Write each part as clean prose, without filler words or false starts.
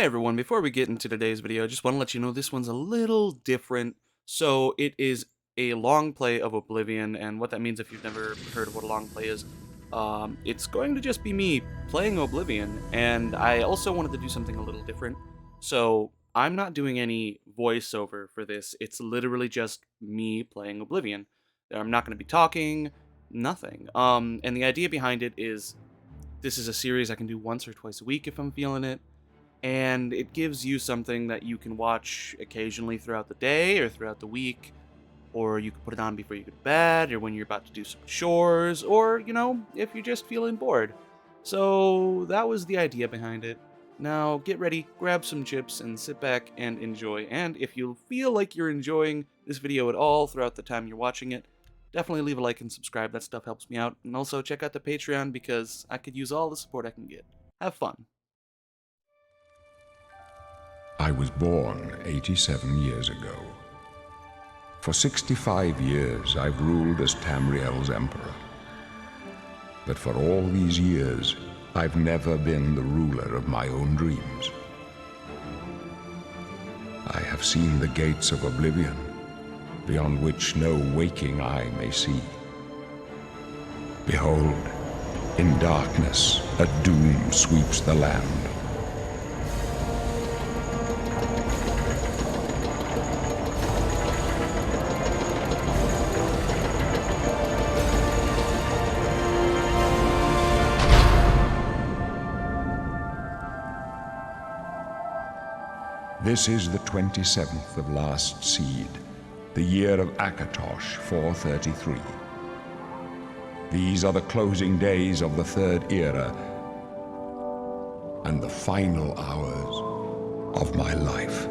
Hey everyone, before we get into today's video, I just want to let you know this one's a little different. So it is a long play of Oblivion, and what that means if you've never heard of what a long play is, it's going to just be me playing Oblivion, and I also wanted to do something a little different. So I'm not doing any voiceover for this, it's literally just me playing Oblivion. I'm not going to be talking, nothing. And the idea behind it is this is a series I can do once or twice a week if I'm feeling it, and it gives you something that you can watch occasionally throughout the day or throughout the week, or you can put it on before you go to bed, or when you're about to do some chores, or, if you're just feeling bored. So that was the idea behind it. Now get ready, grab some chips, and sit back and enjoy. And if you feel like you're enjoying this video at all throughout the time you're watching it, definitely leave a like and subscribe. That stuff helps me out. And also check out the Patreon because I could use all the support I can get. Have fun. I was born 87 years ago. For 65 years, I've ruled as Tamriel's emperor. But for all these years, I've never been the ruler of my own dreams. I have seen the gates of Oblivion, beyond which no waking eye may see. Behold, in darkness, a doom sweeps the land. This is the 27th of last seed, the year of Akatosh 433. These are the closing days of the Third Era and the final hours of my life.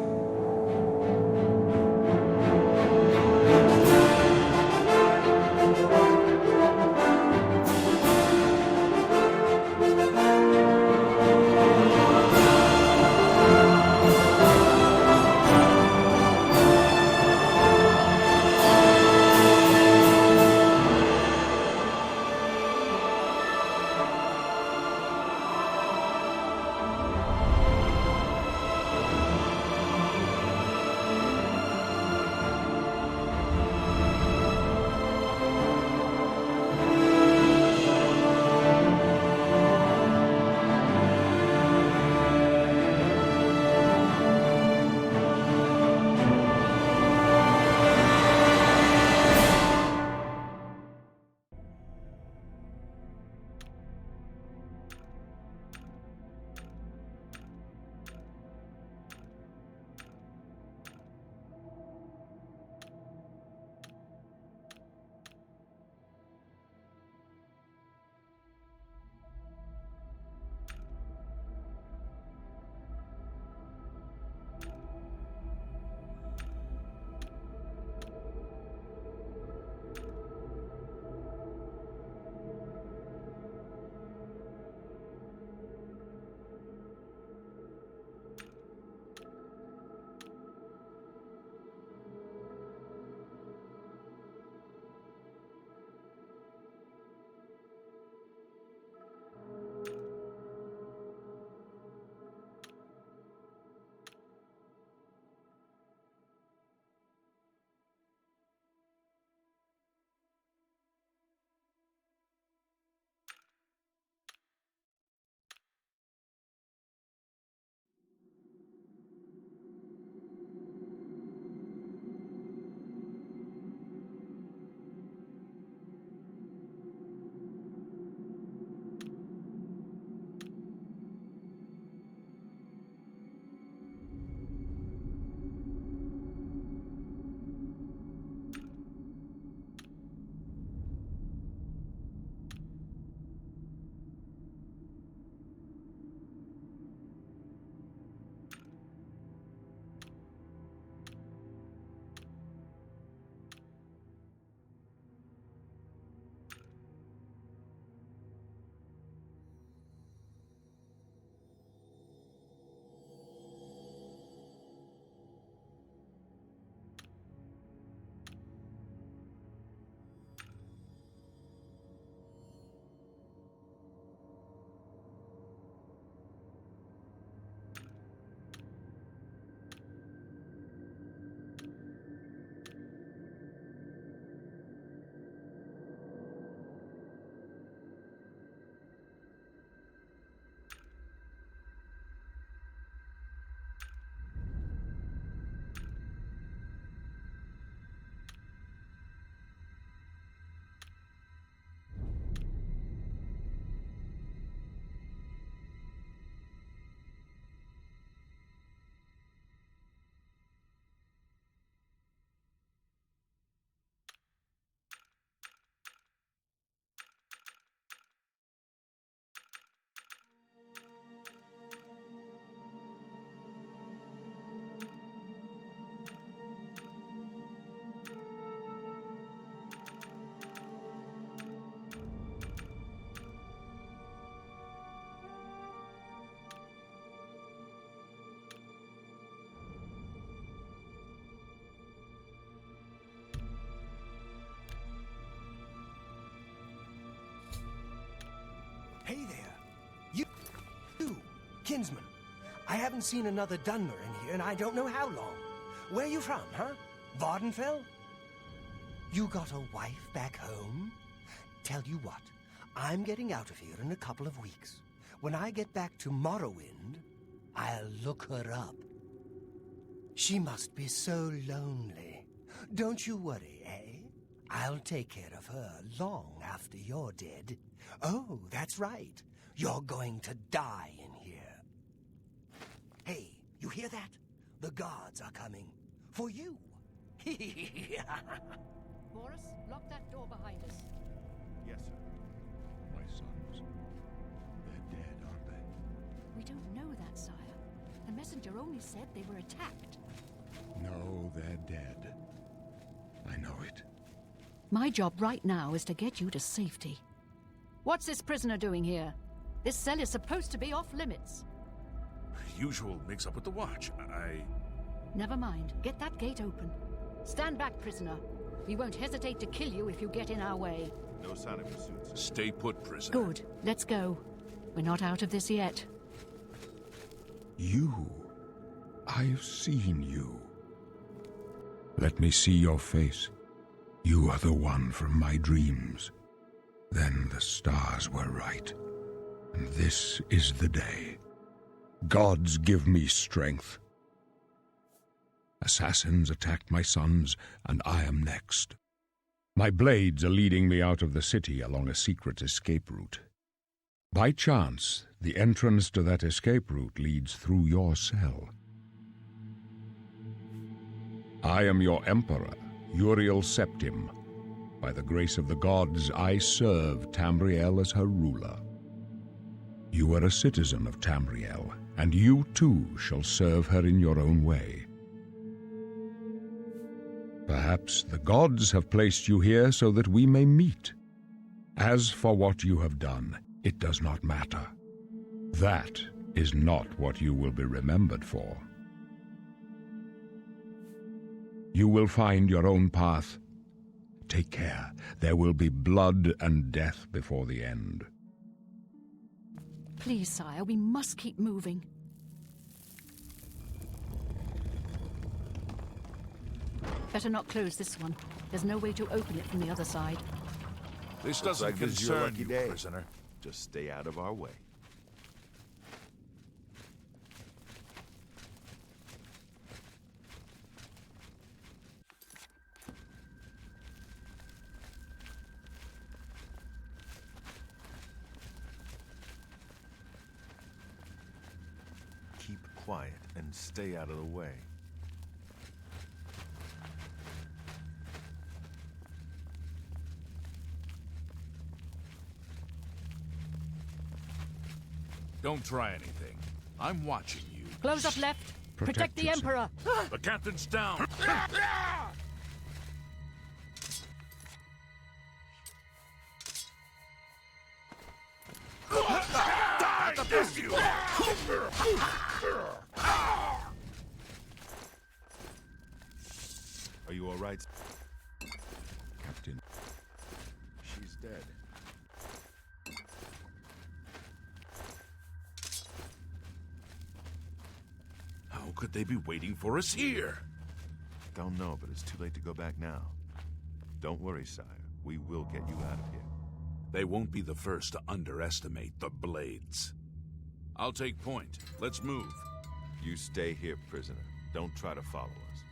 kinsman. I haven't seen another Dunmer in here, and I don't know how long. Where you from, huh? Vardenfell? You got a wife back home? Tell you what, I'm getting out of here in a couple of weeks. When I get back to Morrowind, I'll look her up. She must be so lonely. Don't you worry, eh? I'll take care of her long after you're dead. Oh, that's right. You're going to die in here. Hey, you hear that? The guards are coming. For you. Morris, lock that door behind us. Yes, sir. My sons. They're dead, aren't they? We don't know that, sire. The messenger only said they were attacked. No, they're dead. I know it. My job right now is to get you to safety. What's this prisoner doing here? This cell is supposed to be off limits. Usual mix-up with the watch. Never mind. Get that gate open. Stand back, prisoner. We won't hesitate to kill you if you get in our way. No sign of pursuit, sir. Stay put, prisoner. Good. Let's go. We're not out of this yet. You. I've seen you. Let me see your face. You are the one from my dreams. Then the stars were right. And this is the day. Gods give me strength. Assassins attacked my sons, and I am next. My blades are leading me out of the city along a secret escape route. By chance, the entrance to that escape route leads through your cell. I am your emperor, Uriel Septim. By the grace of the gods, I serve Tamriel as her ruler. You are a citizen of Tamriel, and you too shall serve her in your own way. Perhaps the gods have placed you here so that we may meet. As for what you have done, it does not matter. That is not what you will be remembered for. You will find your own path. Take care. There will be blood and death before the end. Please, sire, we must keep moving. Better not close this one. There's no way to open it from the other side. This Looks doesn't like this is your concern lucky you, day. prisoner. Just stay out of our way. Keep quiet and stay out of the way. Don't try anything. I'm watching you. Close up left. Protect the yourself. Emperor. The captain's down. Die, damn you! Are you all right? Captain. She's dead. How could they be waiting for us here? Don't know, but it's too late to go back now. Don't worry, sire. We will get you out of here. They won't be the first to underestimate the Blades. I'll take point. Let's move. You stay here, prisoner. Don't try to follow us.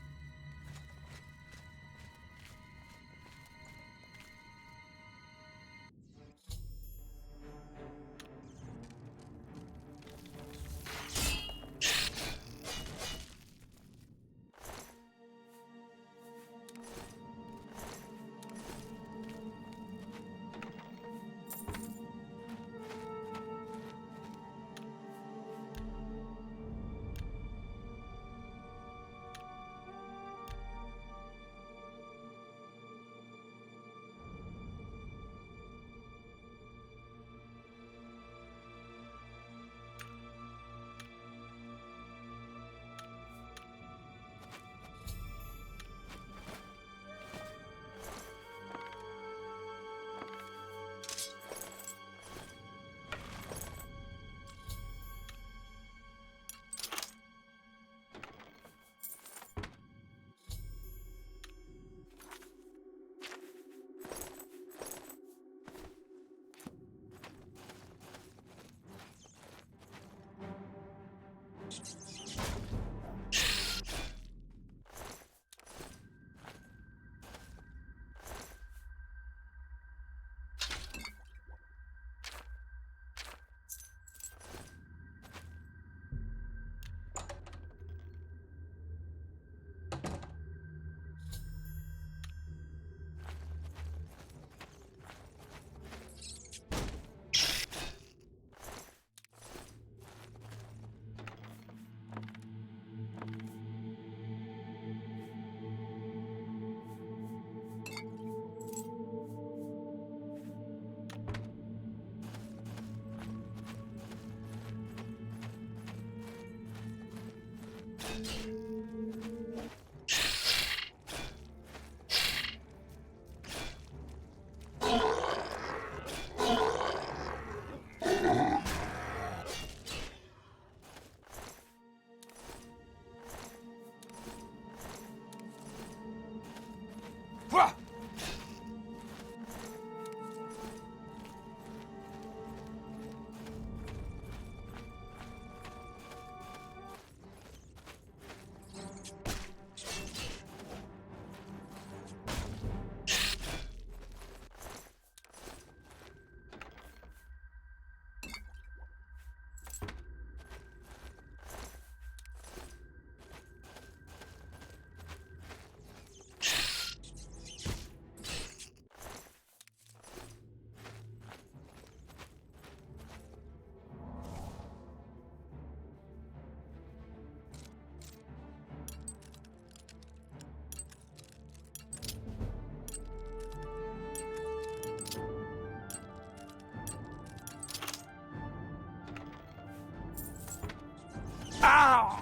Ow!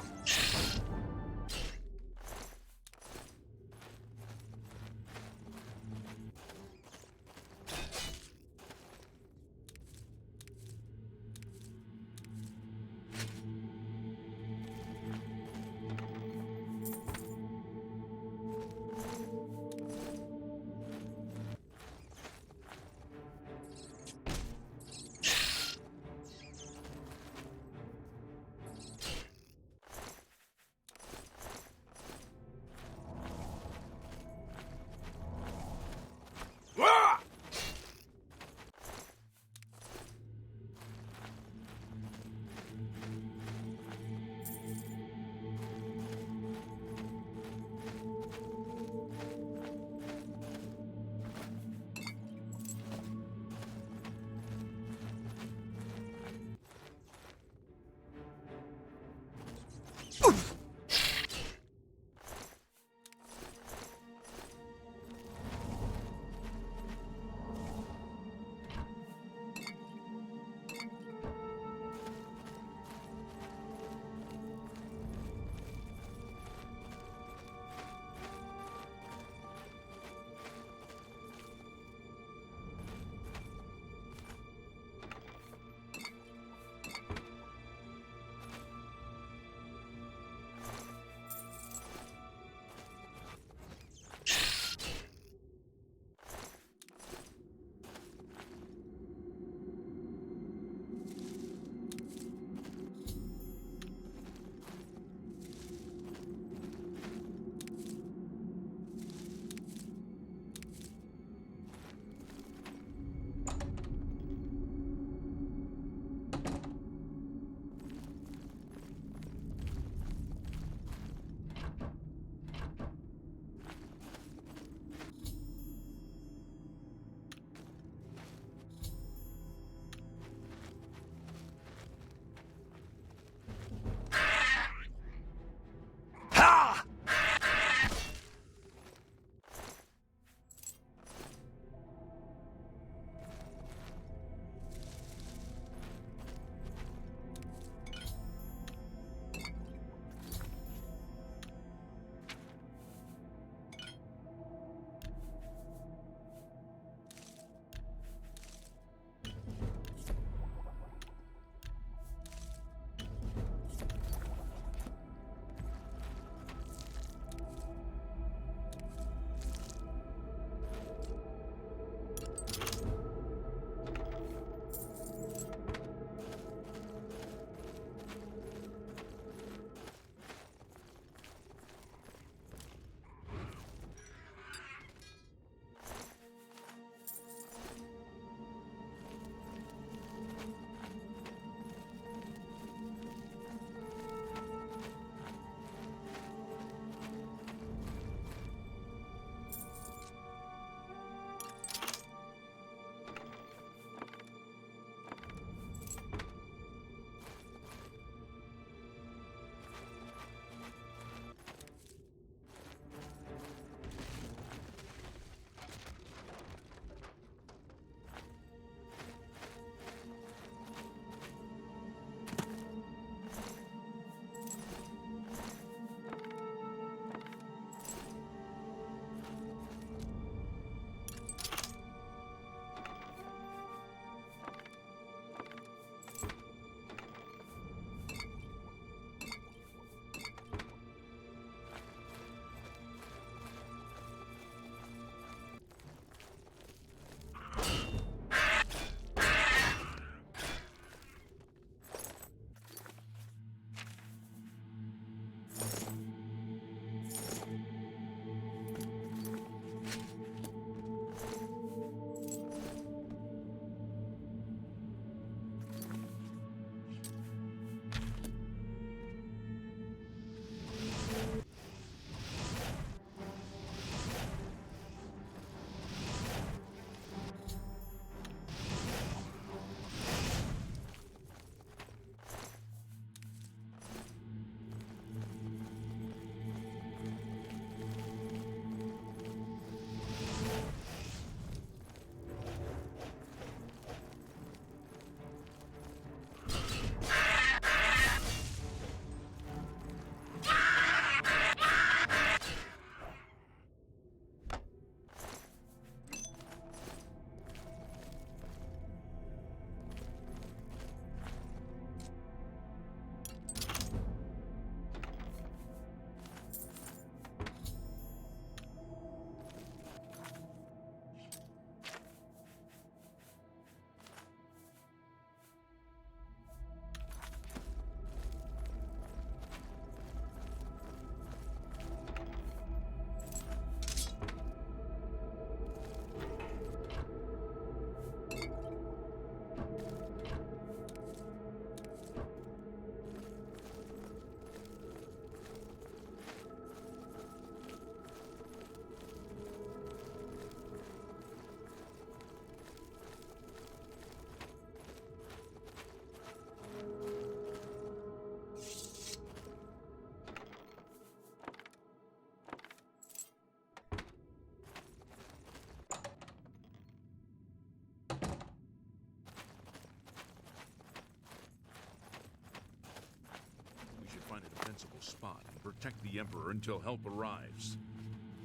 We should find a defensible spot and protect the Emperor until help arrives.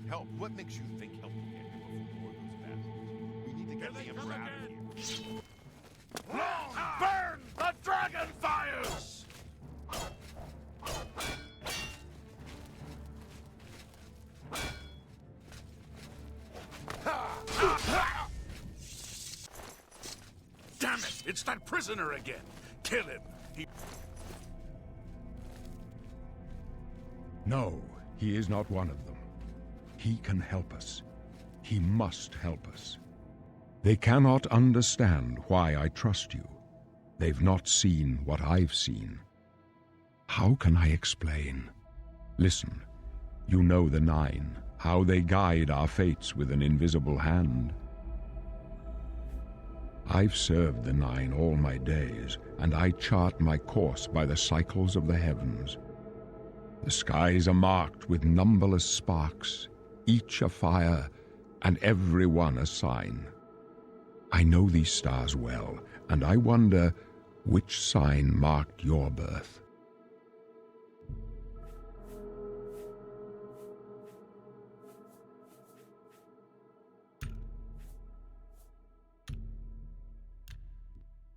Help? What makes you think help will get here before more of those bastards? We need to get the Emperor out of here. Long burn the dragon fires! Damn it! It's that prisoner again! Kill him! No, he is not one of them. He can help us. He must help us. They cannot understand why I trust you. They've not seen what I've seen. How can I explain? Listen, you know the Nine, how they guide our fates with an invisible hand. I've served the Nine all my days, and I chart my course by the cycles of the heavens. The skies are marked with numberless sparks, each a fire, and every one a sign. I know these stars well, and I wonder which sign marked your birth.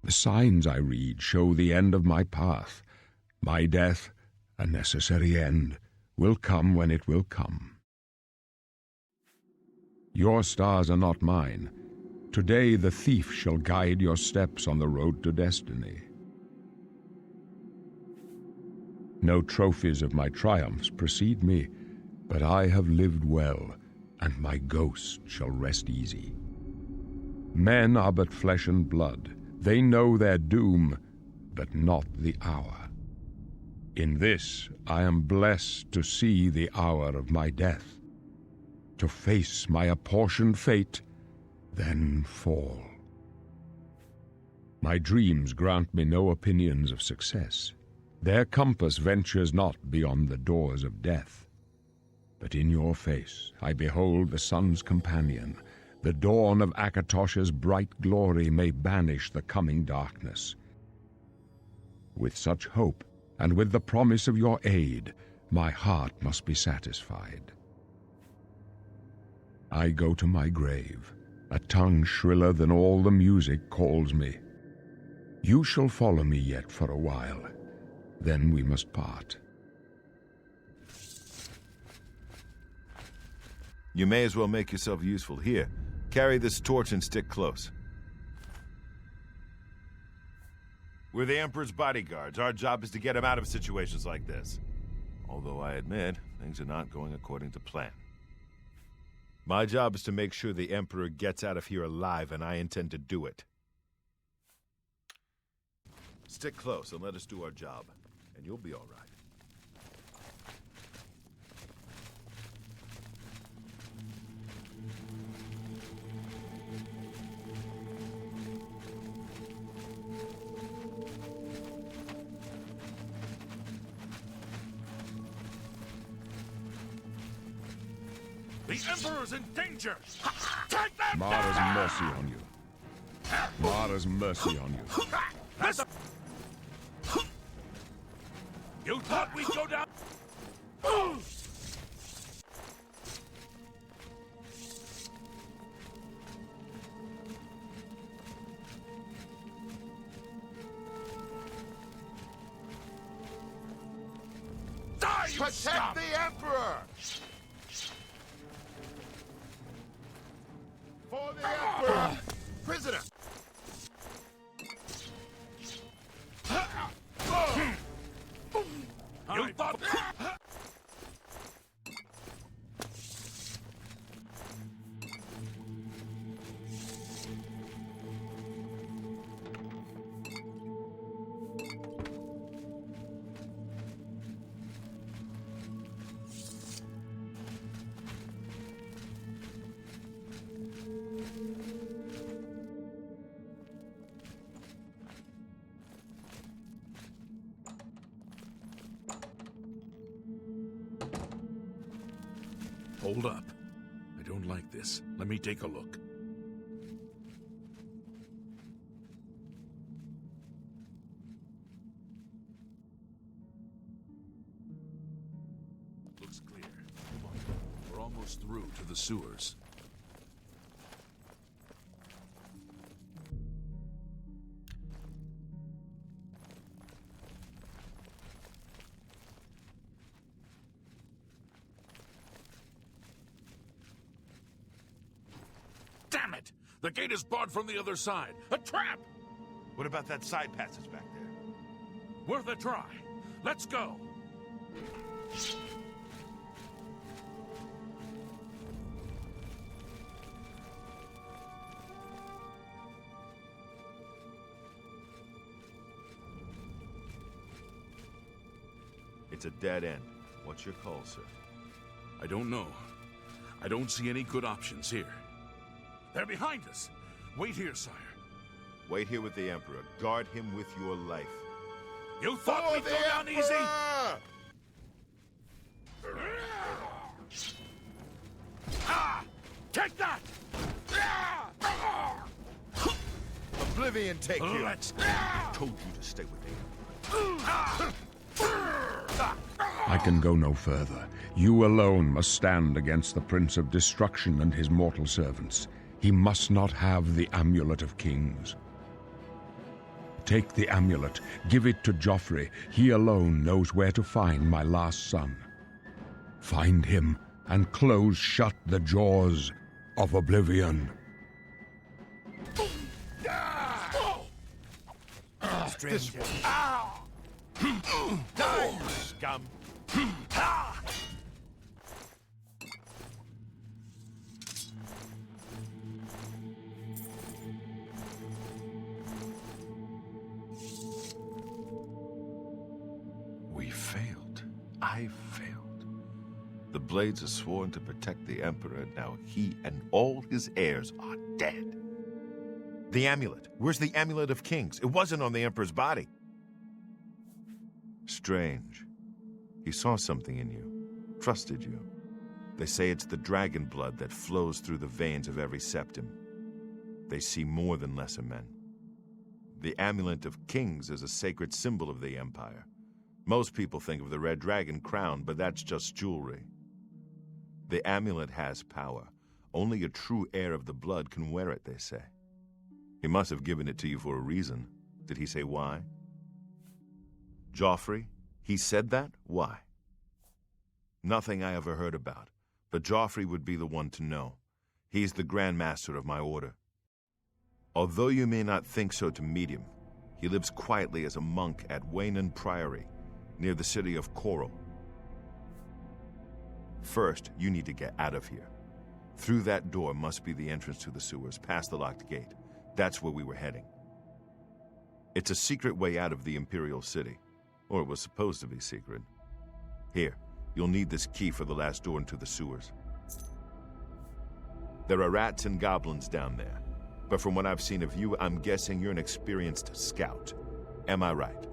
The signs I read show the end of my path. My death, a necessary end, will come when it will come. Your stars are not mine. Today the thief shall guide your steps on the road to destiny. No trophies of my triumphs precede me, but I have lived well, and my ghost shall rest easy. Men are but flesh and blood. They know their doom, but not the hour. In this I am blessed to see the hour of my death, to face my apportioned fate, then fall. My dreams grant me no opinions of success. Their compass ventures not beyond the doors of death. But in your face I behold the sun's companion. The dawn of Akatosh's bright glory may banish the coming darkness. With such hope, and with the promise of your aid, my heart must be satisfied. I go to my grave. A tongue shriller than all the music calls me. You shall follow me yet for a while. Then we must part. You may as well make yourself useful. Here, carry this torch and stick close. We're the Emperor's bodyguards. Our job is to get him out of situations like this. Although I admit, things are not going according to plan. My job is to make sure the Emperor gets out of here alive, and I intend to do it. Stick close and let us do our job, and you'll be all right. The Emperor's in danger! Take them Mara's down! mercy on you. Mara's mercy on you. That's a... You thought we'd go down? Die, you scum! Protect the Emperor! For the Emperor! Prisoner! You thought... Hold up. I don't like this. Let me take a look. Looks clear. Come on. We're almost through to the sewers. Damn it! The gate is barred from the other side. A trap! What about that side passage back there? Worth a try. Let's go. It's a dead end. What's your call, sir? I don't know. I don't see any good options here. They're behind us. Wait here, sire. Wait here with the Emperor. Guard him with your life. You thought we'd go down easy? Ah! Take that! Oblivion, take you. Let's... I told you to stay with the Emperor. I can go no further. You alone must stand against the Prince of Destruction and his mortal servants. He must not have the Amulet of Kings. Take the amulet, give it to Joffrey. He alone knows where to find my last son. Find him and close shut the jaws of Oblivion. Stranger. Die, you scum! We failed. I failed. The Blades are sworn to protect the Emperor. Now he and all his heirs are dead. The amulet. Where's the Amulet of Kings? It wasn't on the Emperor's body. Strange. He saw something in you. Trusted you. They say it's the dragon blood that flows through the veins of every septim. They see more than lesser men. The Amulet of Kings is a sacred symbol of the Empire. Most people think of the red dragon crown, but that's just jewelry. The amulet has power. Only a true heir of the blood can wear it, they say. He must have given it to you for a reason. Did he say why? Joffrey? He said that? Why? Nothing I ever heard about, but Joffrey would be the one to know. He's the Grand Master of my order. Although you may not think so to meet him, he lives quietly as a monk at Waynon Priory, near the city of Coral. First, you need to get out of here. Through that door must be the entrance to the sewers, past the locked gate. That's where we were heading. It's a secret way out of the Imperial City. Or it was supposed to be secret. Here, you'll need this key for the last door into the sewers. There are rats and goblins down there. But from what I've seen of you, I'm guessing you're an experienced scout. Am I right?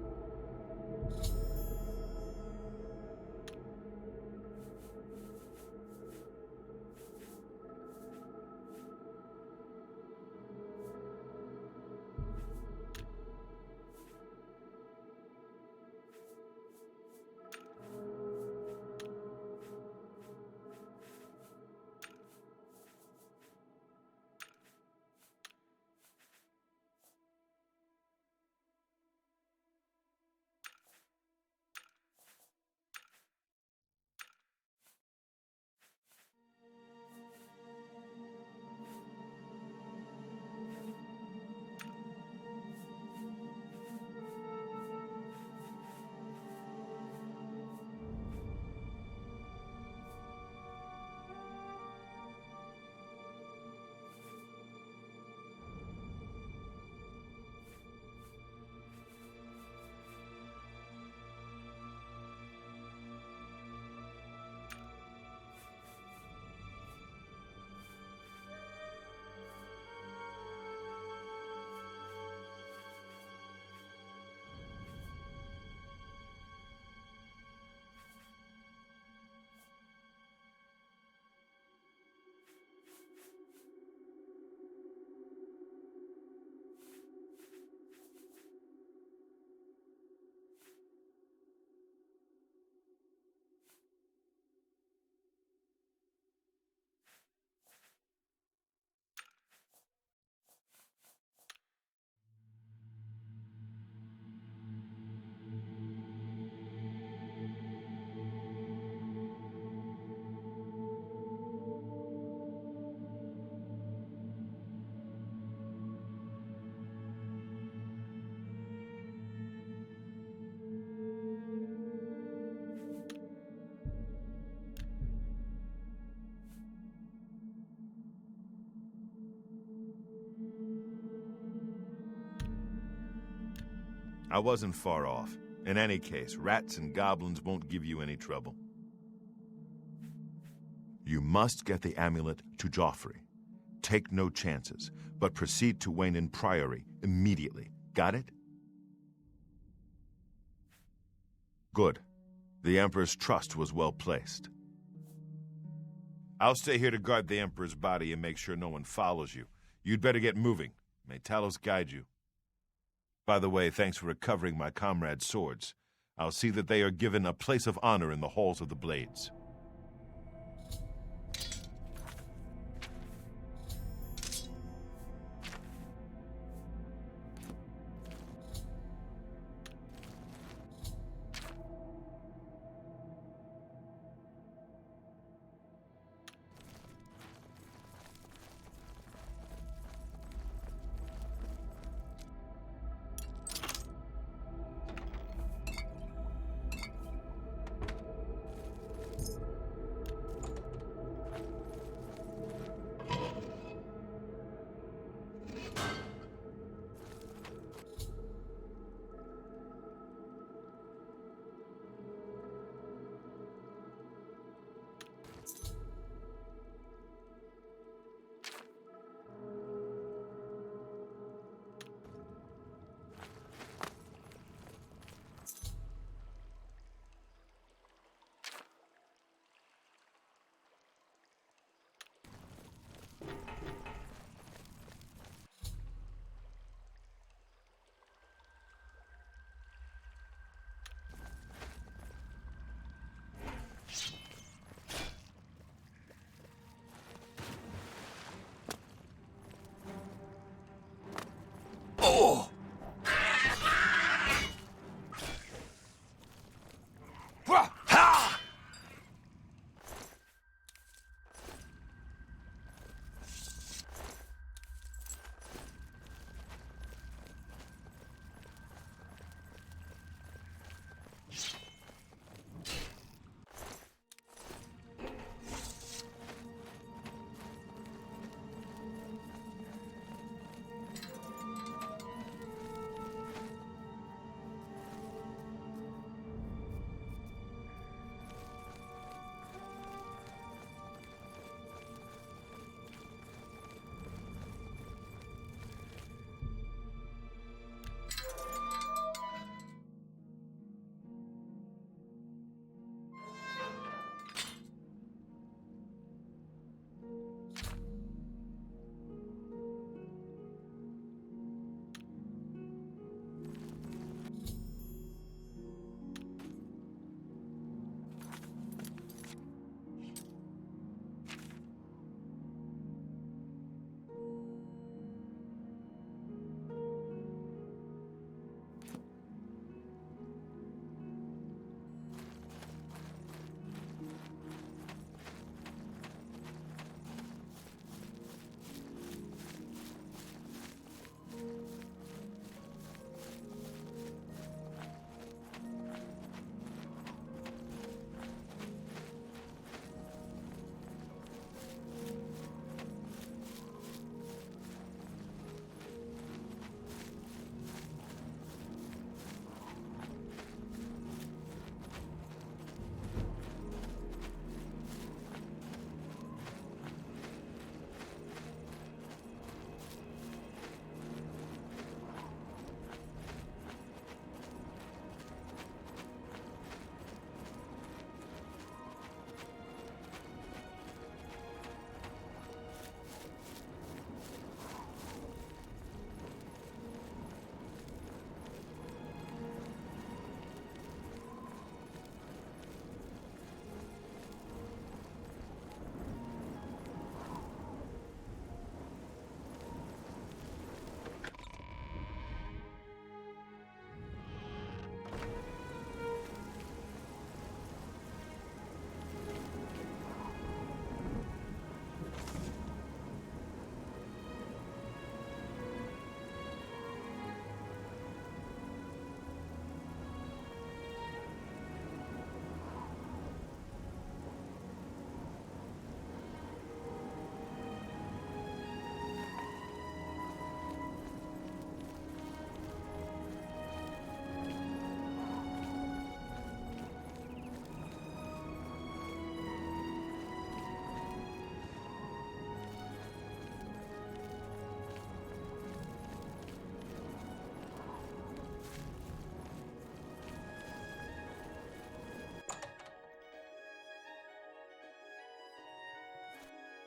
I wasn't far off. In any case, rats and goblins won't give you any trouble. You must get the amulet to Joffrey. Take no chances, but proceed to Wayne Priory immediately. Got it? Good. The Emperor's trust was well placed. I'll stay here to guard the Emperor's body and make sure no one follows you. You'd better get moving. May Talos guide you. By the way, thanks for recovering my comrades' swords. I'll see that they are given a place of honor in the halls of the Blades.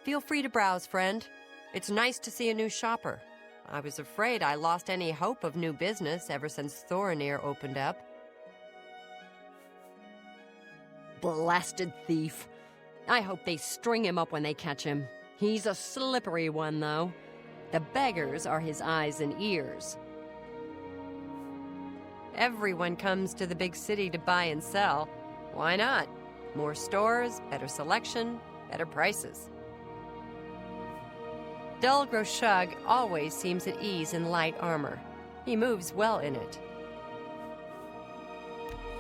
Feel free to browse, friend. It's nice to see a new shopper. I was afraid I lost any hope of new business ever since Thorinir opened up. Blasted thief. I hope they string him up when they catch him. He's a slippery one, though. The beggars are his eyes and ears. Everyone comes to the big city to buy and sell. Why not? More stores, better selection, better prices. Dulgro Shug always seems at ease in light armor. He moves well in it.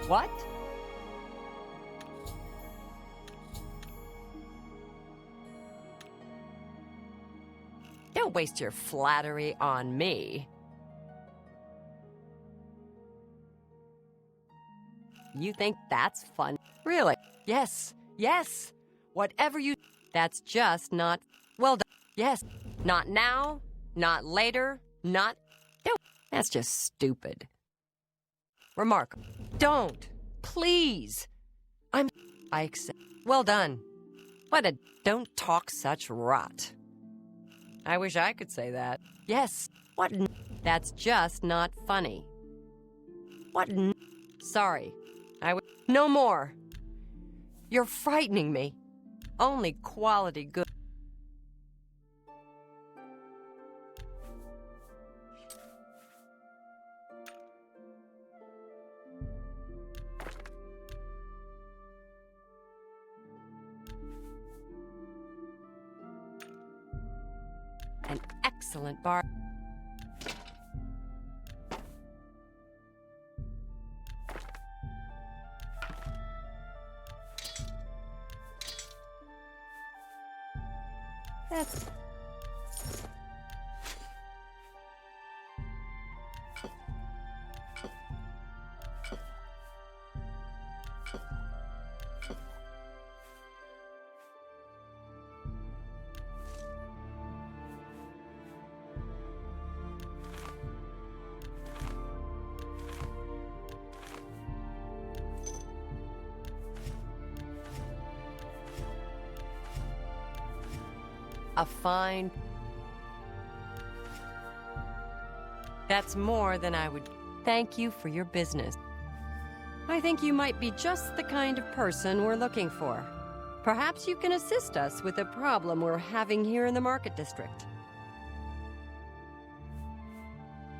What? Don't waste your flattery on me. You think that's fun? Really? Yes. Yes. Whatever you... That's just not... Well done. Yes. Not now. Not later. Not... Don't. That's just stupid. Remarkable. Don't. Please. I accept. Well done. What a... Don't talk such rot. I wish I could say that. Yes. What? That's just not funny. What? Sorry. No more. You're frightening me. Only quality good. An excellent bar. That's... a fine... That's more than I would... Thank you for your business. I think you might be just the kind of person we're looking for. Perhaps you can assist us with a problem we're having here in the Market District.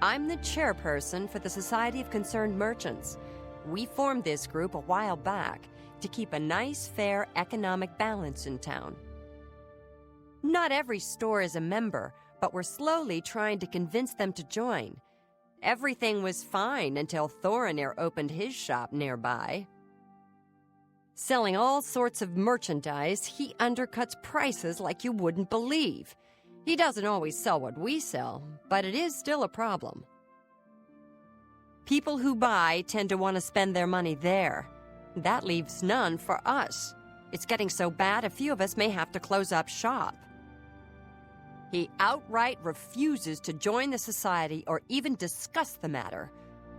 I'm the chairperson for the Society of Concerned Merchants. We formed this group a while back to keep a nice, fair economic balance in town. Not every store is a member, but we're slowly trying to convince them to join. Everything was fine until Thorinir opened his shop nearby. Selling all sorts of merchandise, he undercuts prices like you wouldn't believe. He doesn't always sell what we sell, but it is still a problem. People who buy tend to want to spend their money there. That leaves none for us. It's getting so bad a few of us may have to close up shop. He outright refuses to join the society or even discuss the matter.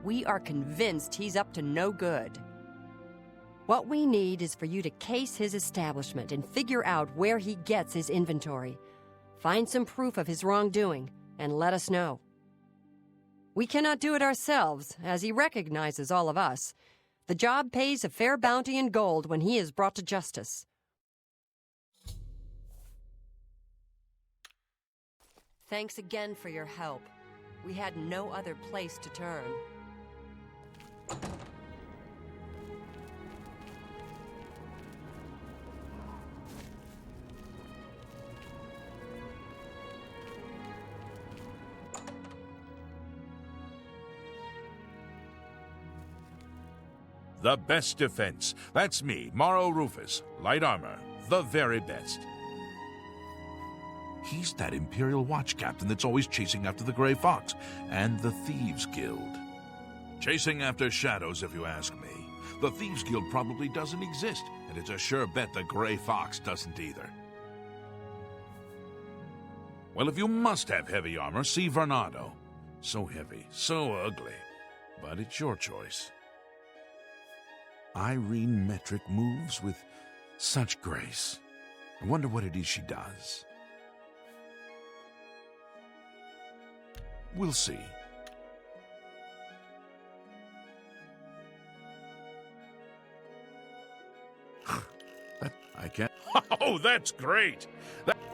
We are convinced he's up to no good. What we need is for you to case his establishment and figure out where he gets his inventory. Find some proof of his wrongdoing and let us know. We cannot do it ourselves, as he recognizes all of us. The job pays a fair bounty in gold when he is brought to justice. Thanks again for your help. We had no other place to turn. The best defense. That's me, Morrow Rufus. Light armor. The very best. He's that Imperial Watch captain that's always chasing after the Grey Fox and the Thieves Guild. Chasing after shadows, if you ask me. The Thieves Guild probably doesn't exist, and it's a sure bet the Grey Fox doesn't either. Well, if you must have heavy armor, see Vernado. So heavy, so ugly, but it's your choice. Irene Metric moves with such grace. I wonder what it is she does. We'll see. I can't. Oh, that's great!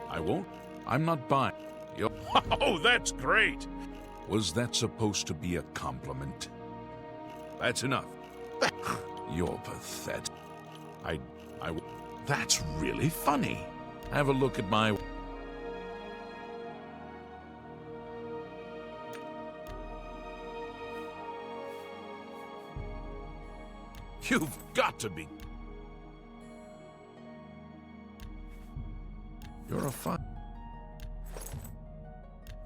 I won't. I'm not buying. Oh, that's great! Was that supposed to be a compliment? That's enough. You're pathetic. That's really funny. Have a look at my... You've got to be... You're a fun...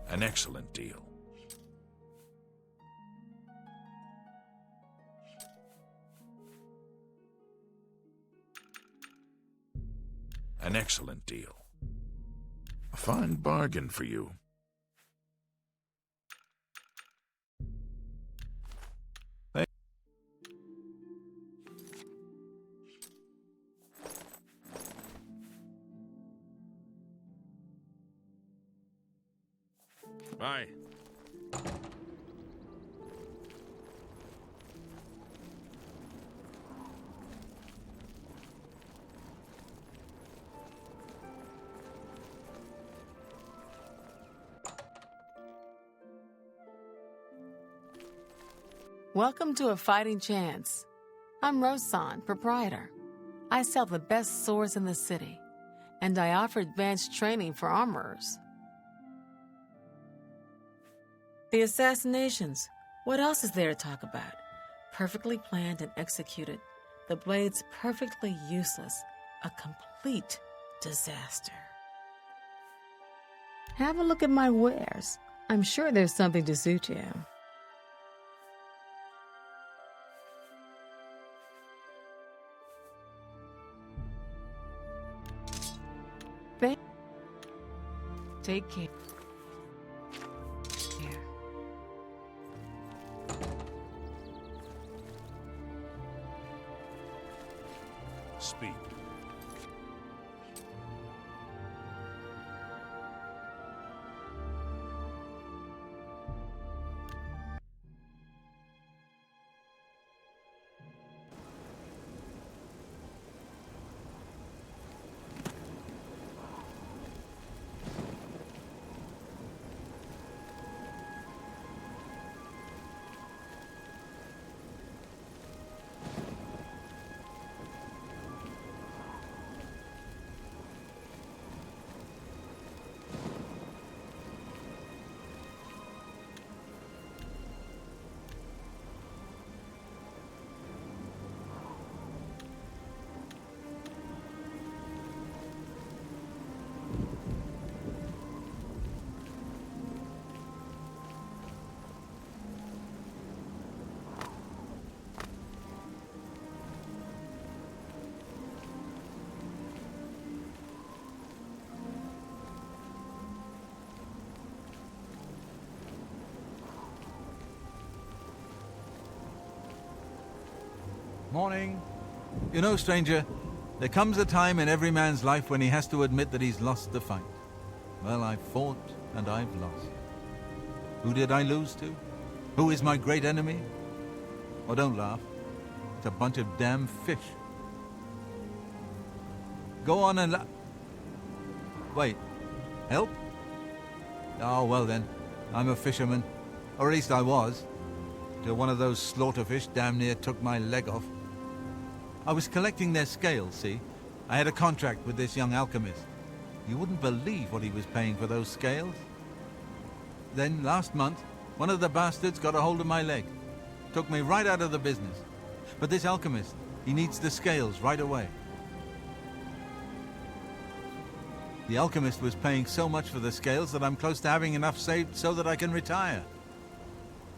An excellent deal. An excellent deal. A fine bargain for you. Bye. Welcome to A Fighting Chance. I'm Rosan, proprietor. I sell the best swords in the city, and I offer advanced training for armorers. The assassinations. What else is there to talk about? Perfectly planned and executed. The blades perfectly useless. A complete disaster. Have a look at my wares. I'm sure there's something to suit you. Take care. Speak. Morning. You know, stranger, there comes a time in every man's life when he has to admit that he's lost the fight. Well, I've fought and I've lost. Who did I lose to? Who is my great enemy? Oh, don't laugh. It's a bunch of damn fish. Go on and Wait. Help? Oh, well then. I'm a fisherman. Or at least I was. Till one of those slaughterfish damn near took my leg off. I was collecting their scales, see? I had a contract with this young alchemist. You wouldn't believe what he was paying for those scales. Then, last month, one of the bastards got a hold of my leg. Took me right out of the business. But this alchemist, he needs the scales right away. The alchemist was paying so much for the scales that I'm close to having enough saved so that I can retire.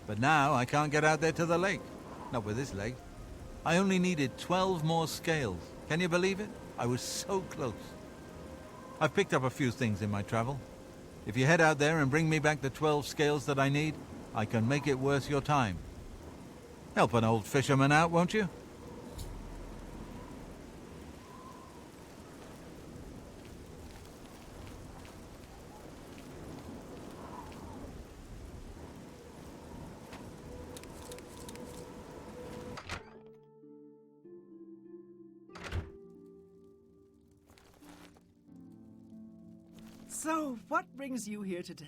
But now I can't get out there to the lake. Not with this leg. I only needed 12 more scales. Can you believe it? I was so close. I've picked up a few things in my travel. If you head out there and bring me back the 12 scales that I need, I can make it worth your time. Help an old fisherman out, won't you? So, what brings you here today?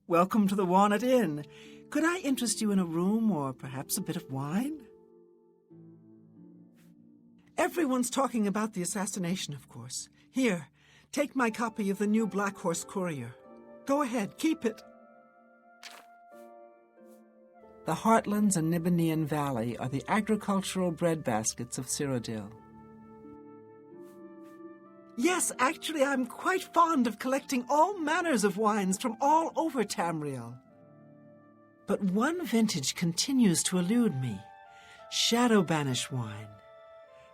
Welcome to the Walnut Inn. Could I interest you in a room or perhaps a bit of wine? Everyone's talking about the assassination, of course. Here, take my copy of the new Black Horse Courier. Go ahead, keep it. The Heartlands and Nibelheim Valley are the agricultural breadbaskets of Cyrodiil. Yes, actually, I'm quite fond of collecting all manners of wines from all over Tamriel. But one vintage continues to elude me. Shadow Banish wine.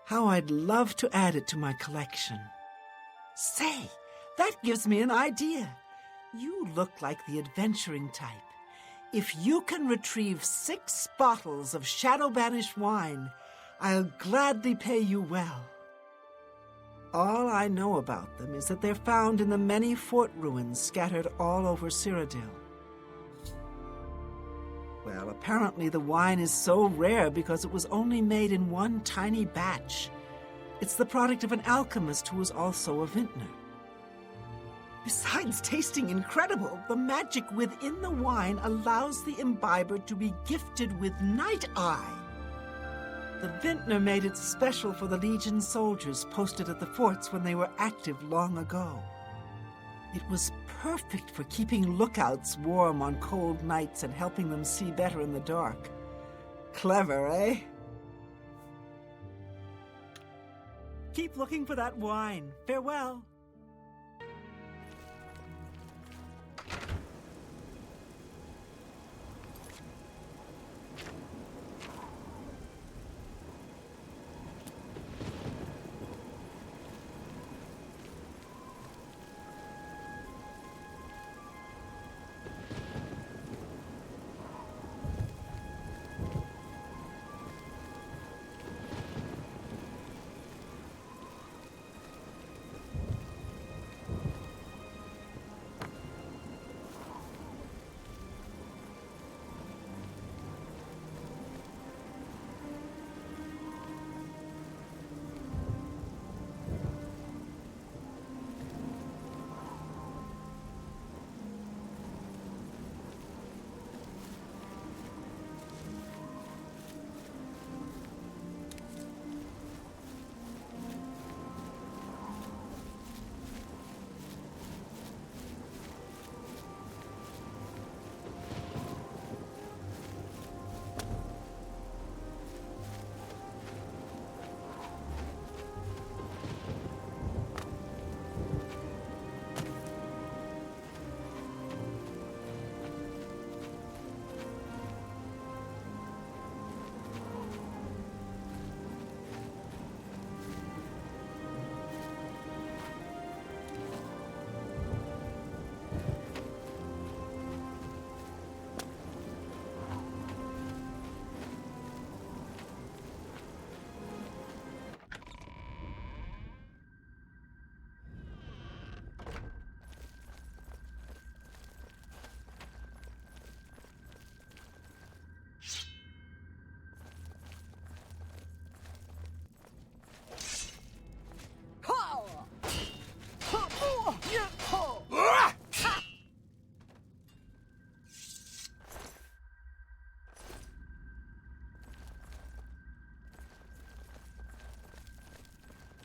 How I'd love to add it to my collection. Say, that gives me an idea. You look like the adventuring type. If you can retrieve 6 bottles of Shadow Banish wine, I'll gladly pay you well. All I know about them is that they're found in the many fort ruins scattered all over Cyrodiil. Well, apparently the wine is so rare because it was only made in one tiny batch. It's the product of an alchemist who was also a vintner. Besides tasting incredible, the magic within the wine allows the imbiber to be gifted with Night Eye. The vintner made it special for the Legion soldiers posted at the forts when they were active long ago. It was perfect for keeping lookouts warm on cold nights and helping them see better in the dark. Clever, eh? Keep looking for that wine. Farewell.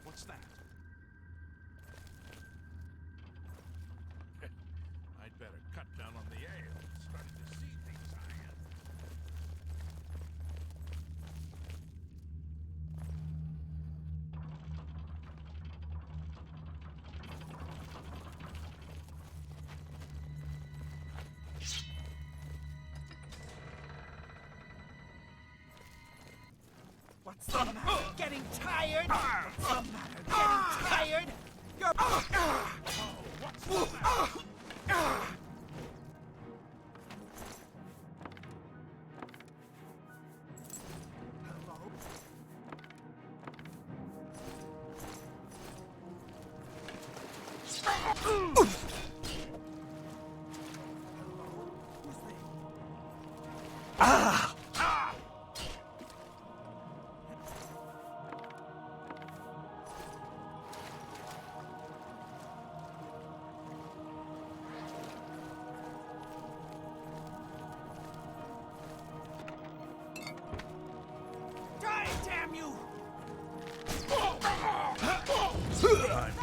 What's that? I'd better cut down on the ale. It's starting to see things I am. What's the matter? Getting tired? What's the matter? Getting tired? You're... What's the matter? time.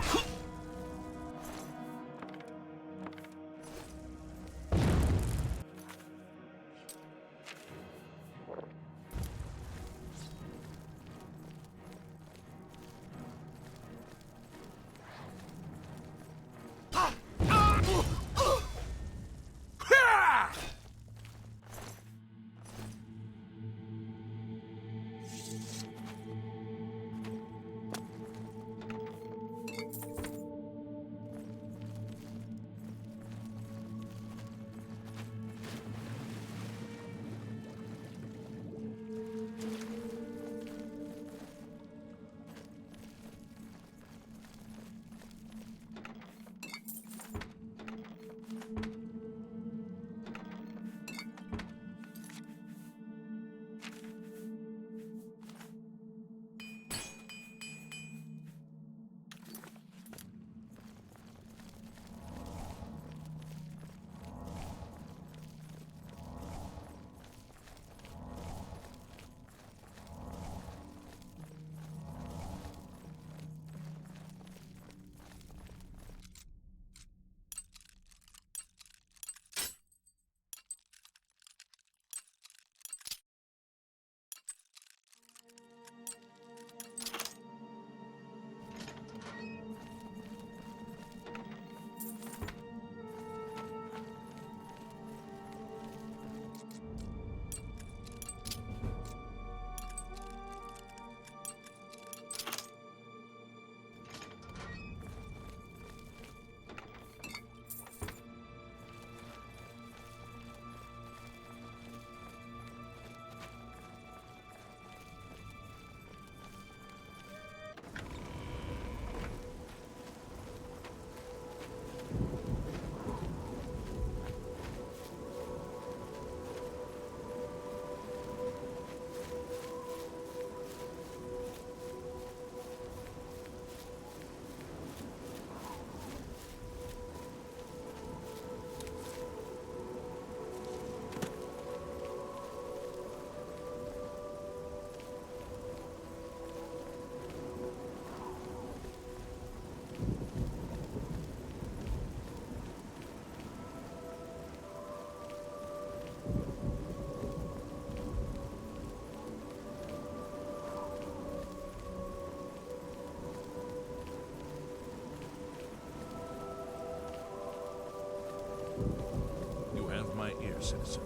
You have my ear, citizen.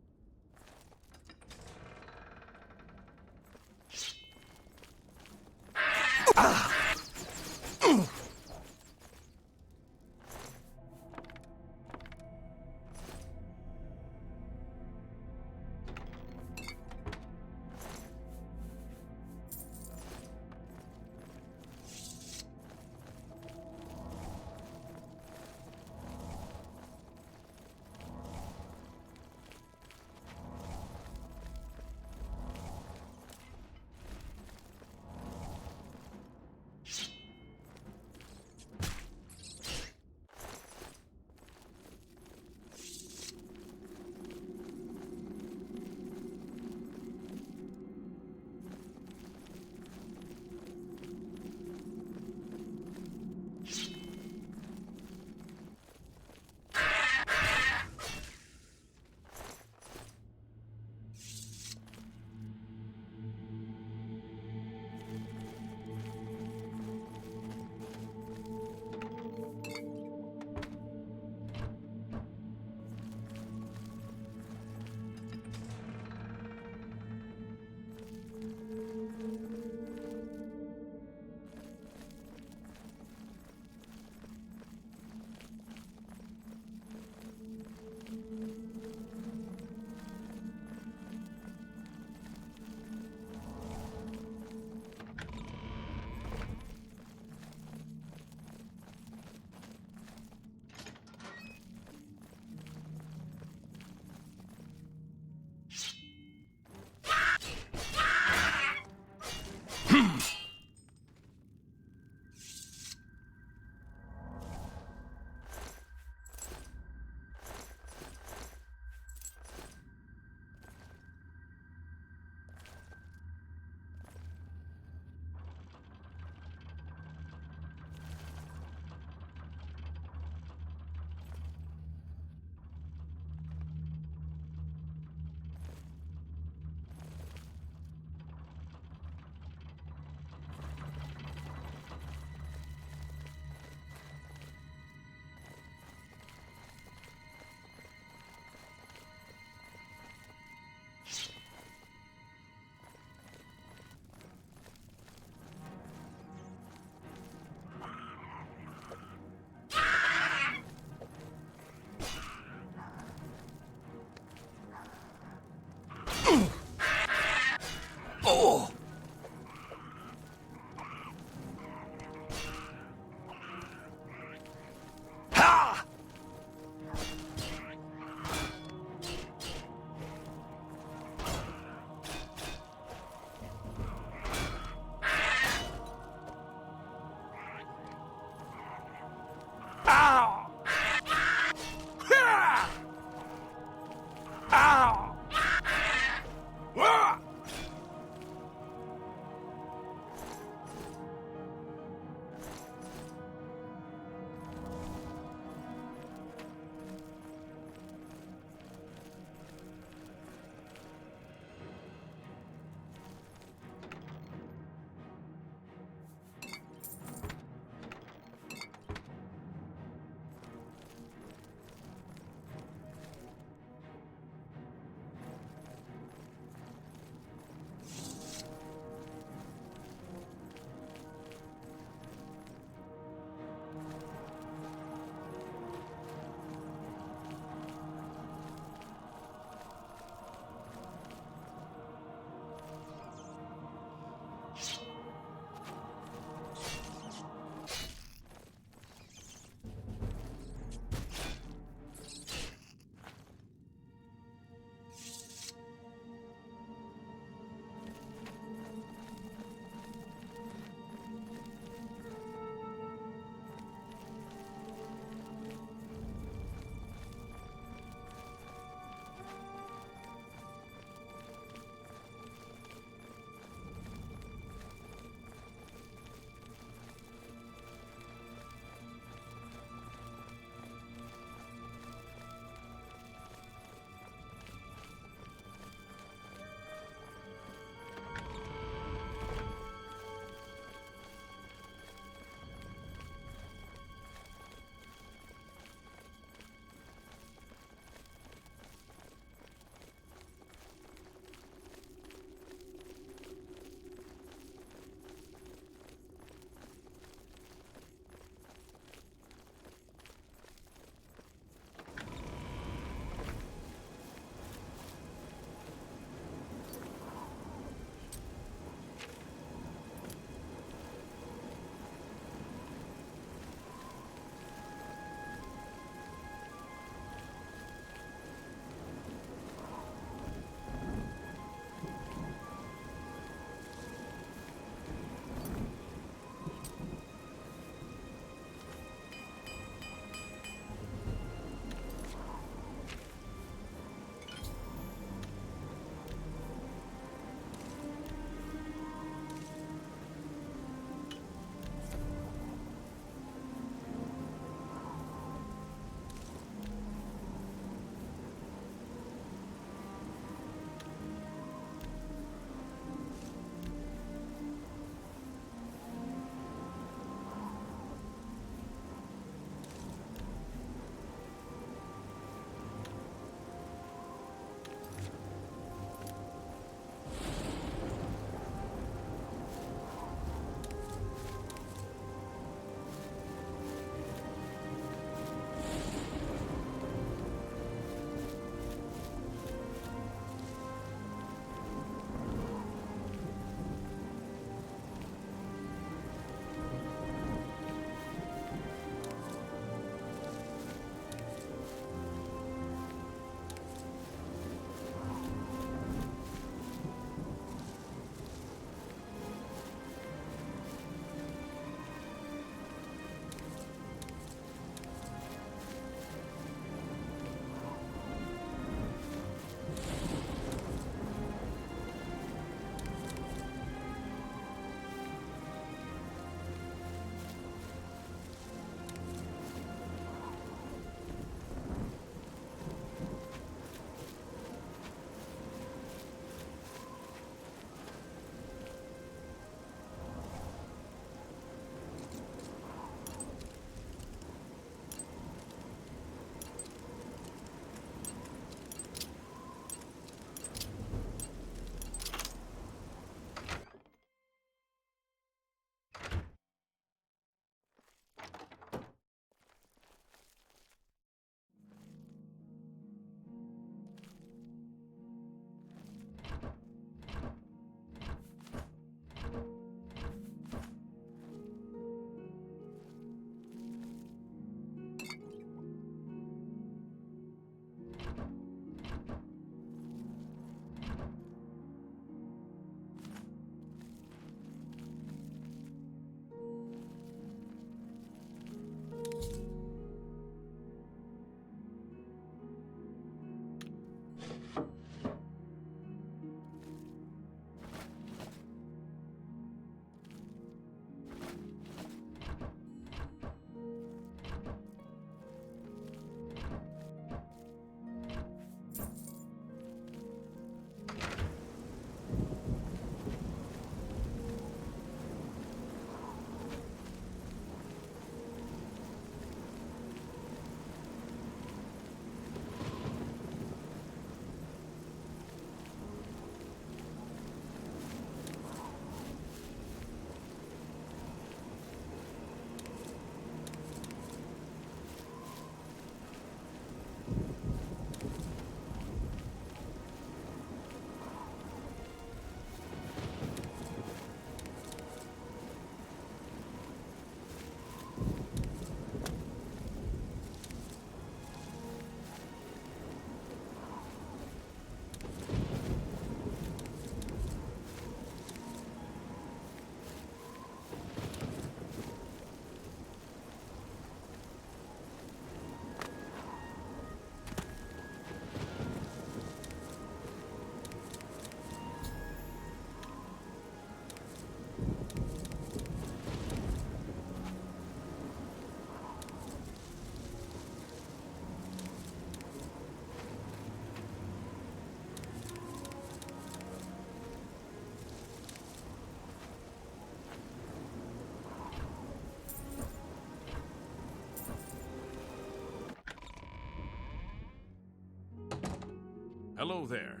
Hello there.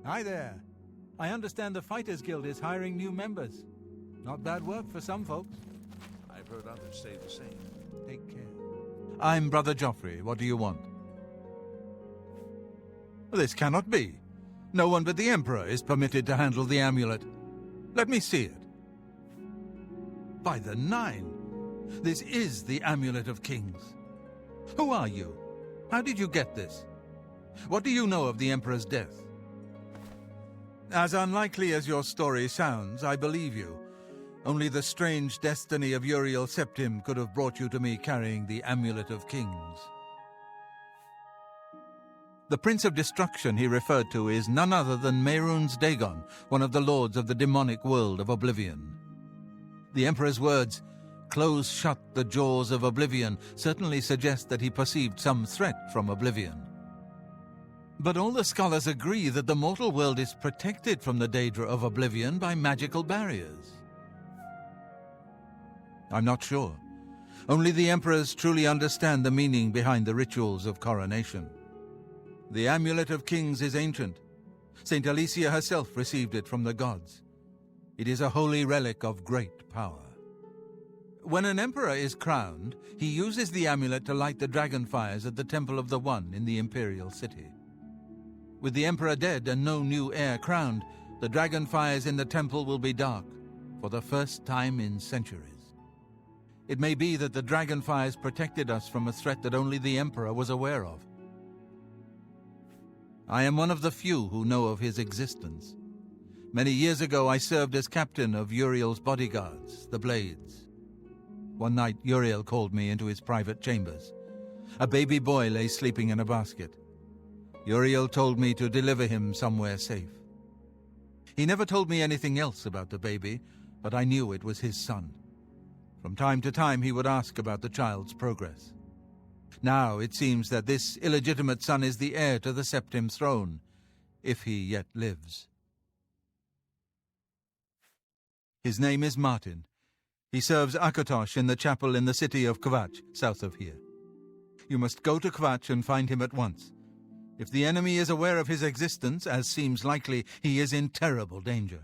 Hi there. I understand the Fighters Guild is hiring new members. Not bad work for some folks. I've heard others say the same. Take care. I'm Brother Joffrey. What do you want? This cannot be. No one but the Emperor is permitted to handle the amulet. Let me see it. By the Nine! This is the Amulet of Kings. Who are you? How did you get this? What do you know of the Emperor's death? As unlikely as your story sounds, I believe you. Only the strange destiny of Uriel Septim could have brought you to me carrying the Amulet of Kings. The Prince of Destruction he referred to is none other than Mehrunes Dagon, one of the lords of the demonic world of Oblivion. The Emperor's words, "Close shut the jaws of Oblivion," certainly suggest that he perceived some threat from Oblivion. But all the scholars agree that the mortal world is protected from the danger of Oblivion by magical barriers. I'm not sure. Only the Emperors truly understand the meaning behind the rituals of coronation. The Amulet of Kings is ancient. Saint Alicia herself received it from the gods. It is a holy relic of great power. When an emperor is crowned, he uses the amulet to light the dragon fires at the Temple of the One in the imperial city. With the emperor dead and no new heir crowned, the dragon fires in the temple will be dark for the first time in centuries. It may be that the dragon fires protected us from a threat that only the emperor was aware of. I am one of the few who know of his existence. Many years ago I served as captain of Uriel's bodyguards, the Blades. One night Uriel called me into his private chambers. A baby boy lay sleeping in a basket. Uriel told me to deliver him somewhere safe. He never told me anything else about the baby, but I knew it was his son. From time to time he would ask about the child's progress. Now it seems that this illegitimate son is the heir to the Septim throne, if he yet lives. His name is Martin. He serves Akatosh in the chapel in the city of Kvatch, south of here. You must go to Kvatch and find him at once. If the enemy is aware of his existence, as seems likely, he is in terrible danger.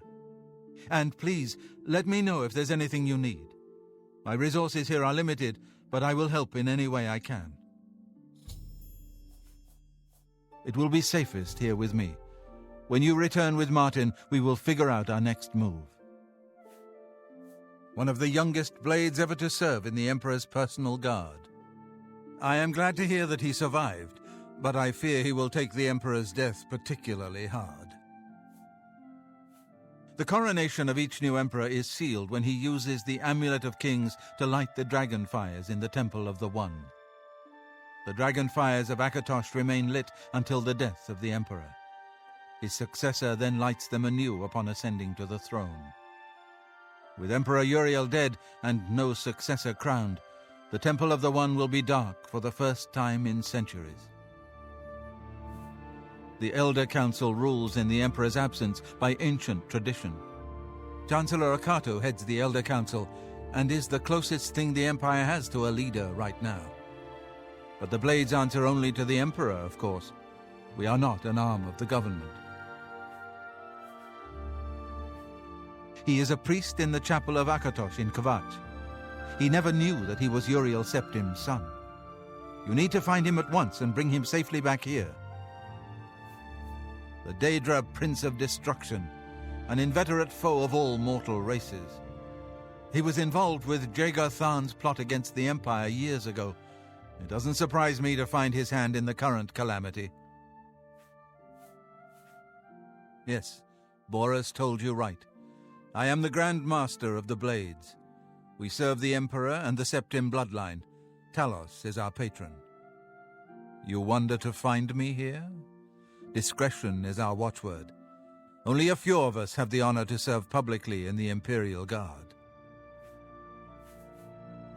And please, let me know if there's anything you need. My resources here are limited, but I will help in any way I can. It will be safest here with me. When you return with Martin, we will figure out our next move. One of the youngest blades ever to serve in the Emperor's personal guard. I am glad to hear that he survived, but I fear he will take the Emperor's death particularly hard. The coronation of each new Emperor is sealed when he uses the Amulet of Kings to light the dragon fires in the Temple of the One. The dragon fires of Akatosh remain lit until the death of the Emperor. His successor then lights them anew upon ascending to the throne. With Emperor Uriel dead and no successor crowned, the Temple of the One will be dark for the first time in centuries. The Elder Council rules in the Emperor's absence by ancient tradition. Chancellor Akato heads the Elder Council and is the closest thing the Empire has to a leader right now. But the Blades answer only to the Emperor, of course. We are not an arm of the government. He is a priest in the chapel of Akatosh in Kvatch. He never knew that he was Uriel Septim's son. You need to find him at once and bring him safely back here. The Daedra Prince of Destruction, an inveterate foe of all mortal races. He was involved with Jagar Tharn's plot against the Empire years ago. It doesn't surprise me to find his hand in the current calamity. Yes, Boris told you right. I am the Grand Master of the Blades. We serve the Emperor and the Septim bloodline. Talos is our patron. You wonder to find me here? Discretion is our watchword. Only a few of us have the honor to serve publicly in the Imperial Guard.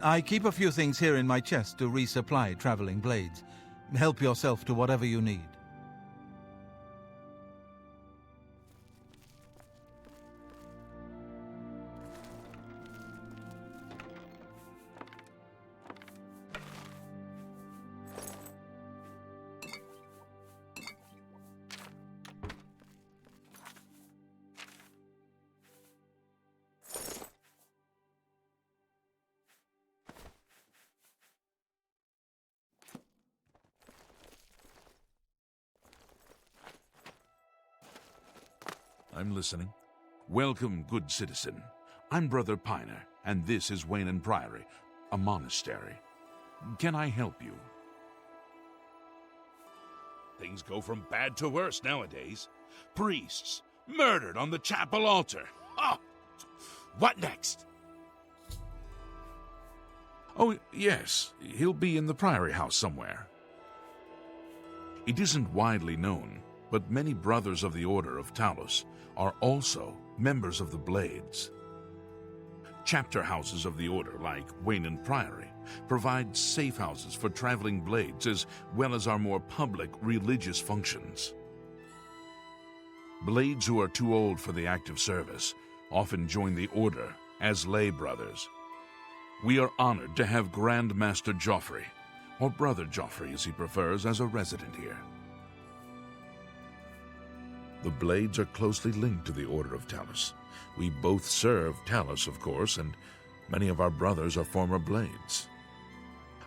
I keep a few things here in my chest to resupply traveling blades. Help yourself to whatever you need. I'm listening. Welcome, good citizen. I'm Brother Piner, and this is Wayne Priory, a monastery. Can I help you? Things go from bad to worse nowadays. Priests murdered on the chapel altar. Oh, what next? Oh, yes, he'll be in the Priory House somewhere. It isn't widely known, but many brothers of the Order of Talos are also members of the Blades. Chapter houses of the Order, like Wayne Priory, provide safe houses for traveling Blades as well as our more public religious functions. Blades who are too old for the active service often join the Order as lay brothers. We are honored to have Grand Master Joffrey, or Brother Joffrey as he prefers, as a resident here. The Blades are closely linked to the Order of Talos. We both serve Talos, of course, and many of our brothers are former Blades.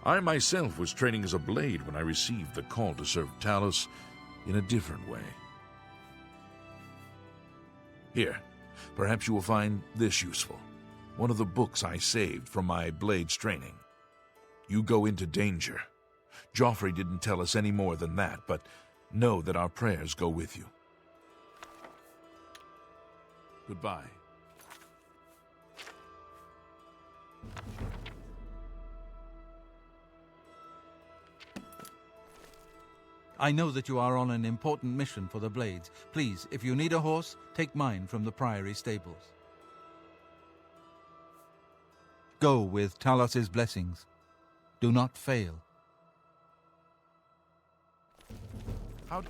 I myself was training as a Blade when I received the call to serve Talos in a different way. Here, perhaps you will find this useful. One of the books I saved from my Blades training. You go into danger. Joffrey didn't tell us any more than that, but know that our prayers go with you. Goodbye. I know that you are on an important mission for the Blades. Please, if you need a horse, take mine from the Priory stables. Go with Talos's blessings. Do not fail. How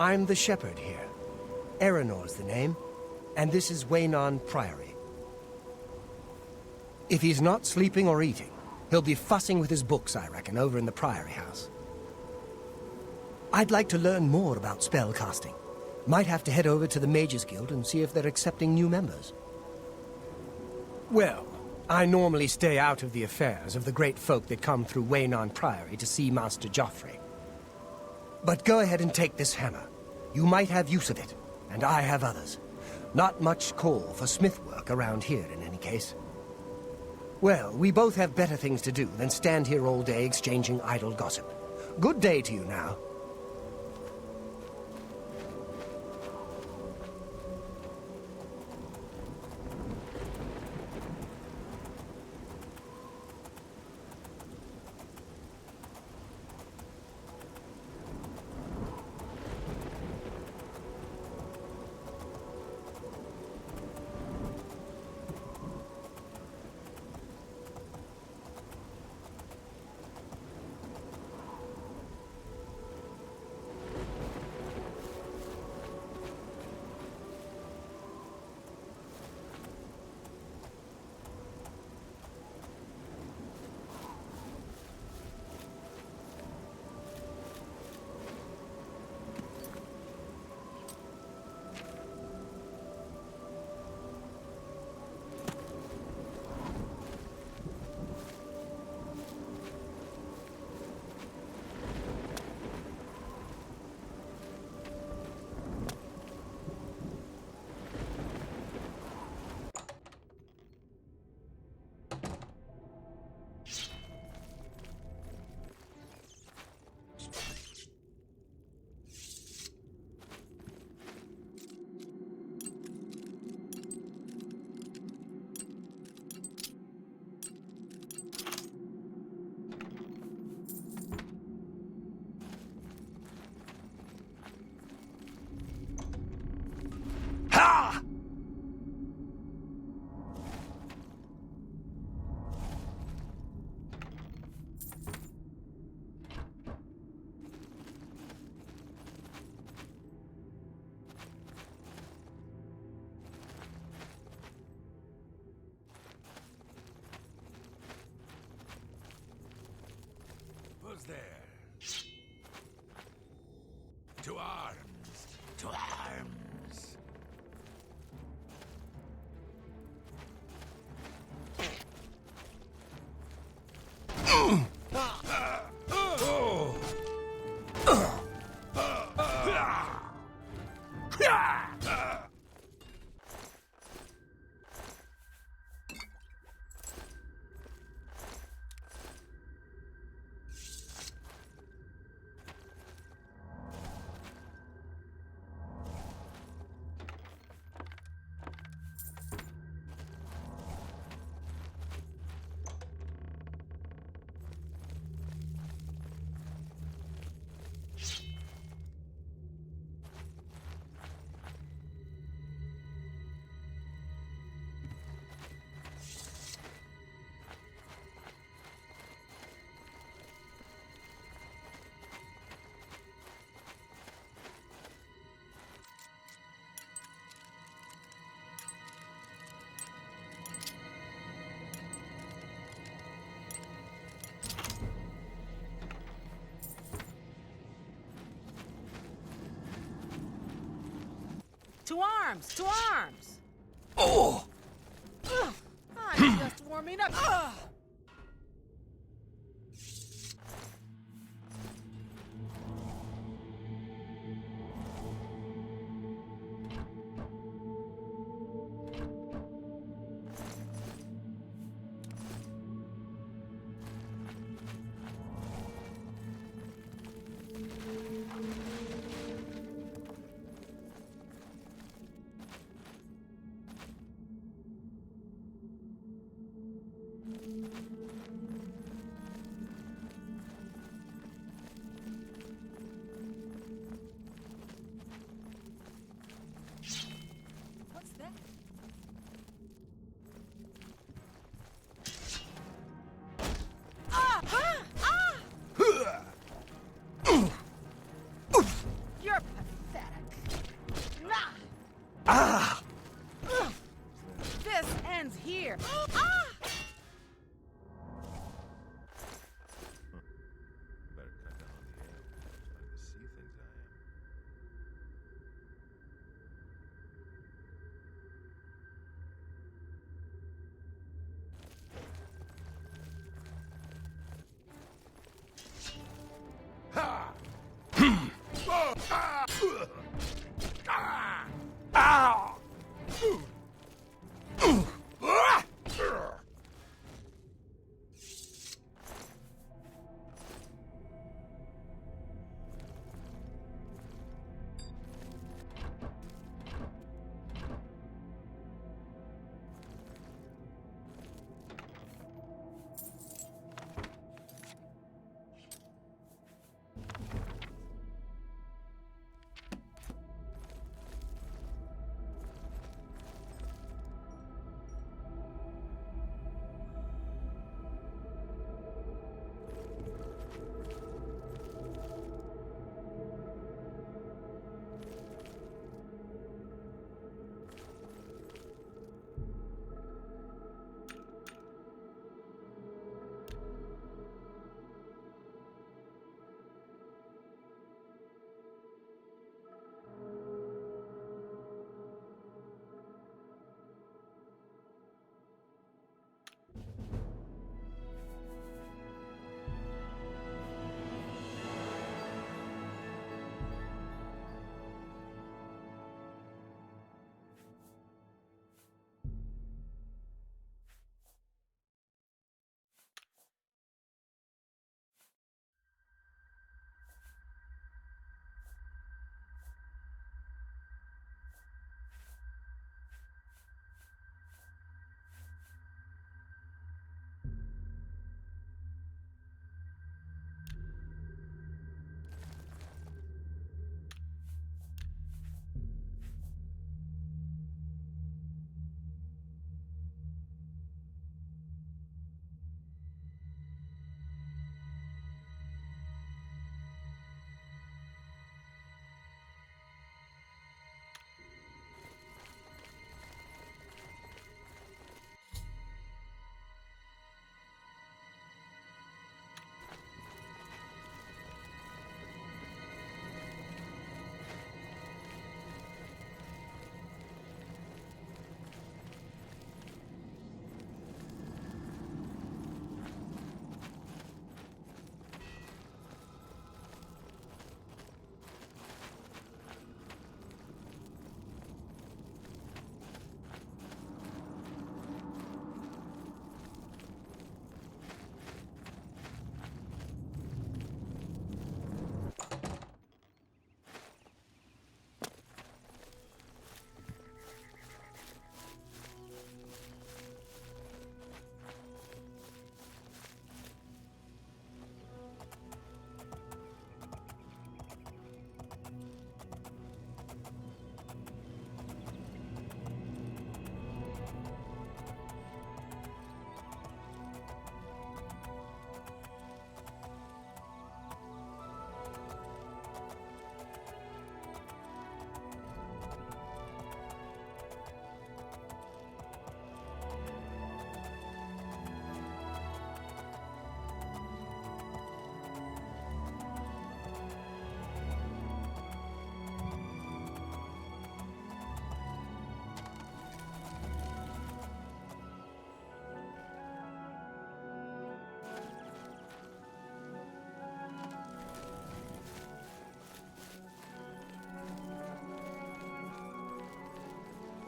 I'm the shepherd here. Eranor's the name, and this is Wayne Priory. If he's not sleeping or eating, he'll be fussing with his books, I reckon, over in the Priory House. I'd like to learn more about spellcasting. Might have to head over to the Mages Guild and see if they're accepting new members. Well, I normally stay out of the affairs of the great folk that come through Wayne Priory to see Master Joffrey. But go ahead and take this hammer. You might have use of it, and I have others. Not much call for smith work around here in any case. Well, we both have better things to do than stand here all day exchanging idle gossip. Good day to you now. Who's there? To arms! To arms! To arms! To arms! Oh! Ugh, I'm just warming up. Ugh.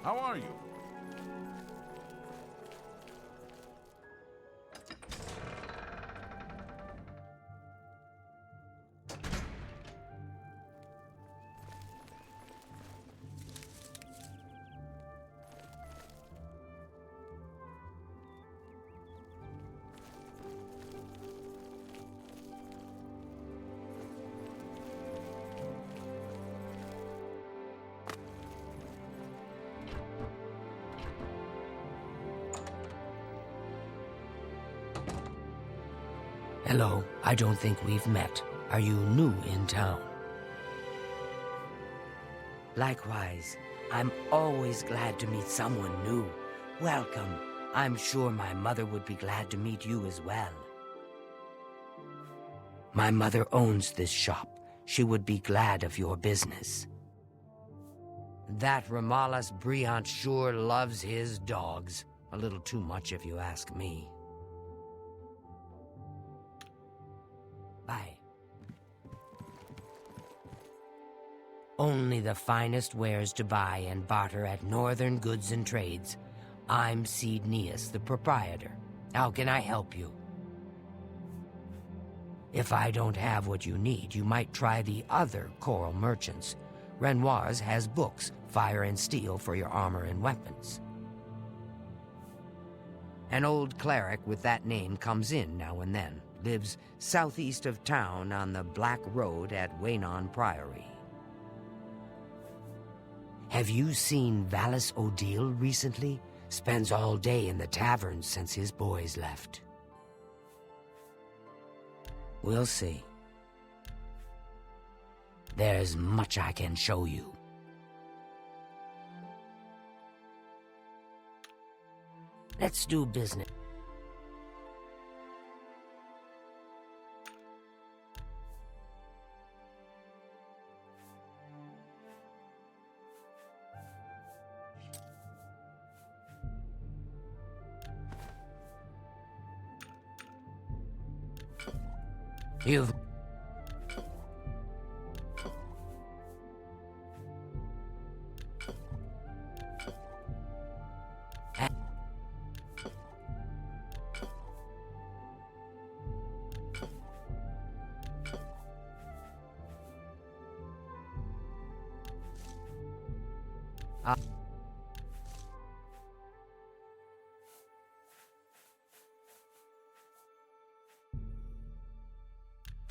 How are you? Hello, I don't think we've met. Are you new in town? Likewise, I'm always glad to meet someone new. Welcome. I'm sure my mother would be glad to meet you as well. My mother owns this shop. She would be glad of your business. That Ramalas Briant sure loves his dogs. A little too much if you ask me. Bye. Only the finest wares to buy and barter at Northern Goods and Trades. I'm Cedneus, the proprietor. How can I help you? If I don't have what you need, you might try the other coral merchants. Renoir's has books, fire and steel for your armor and weapons. An old cleric with that name comes in now and then. Lives southeast of town on the Black Road at Waynon Priory. Have you seen Vallis O'Deal recently? Spends all day in the tavern since his boys left. We'll see. There's much I can show you. Let's do business. You've...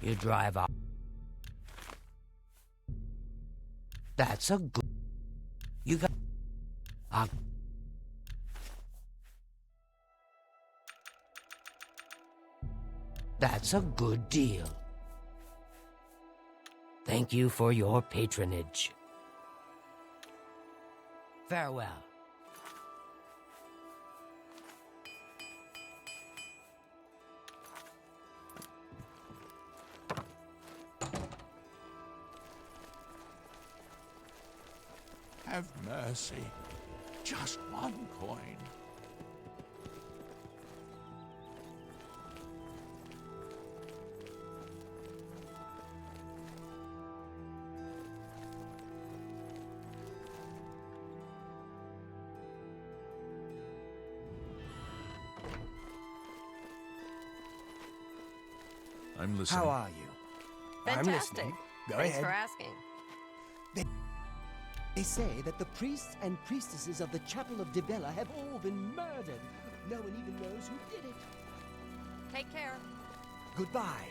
You drive up. That's a good... You got... That's a good deal. Thank you for your patronage. Farewell. Have mercy. Just one coin. I'm listening. How are you? I'm Fantastic. listening. Go Thanks ahead. for asking. They say that the priests and priestesses of the Chapel of Dibella have all been murdered. No one even knows who did it. Take care. Goodbye.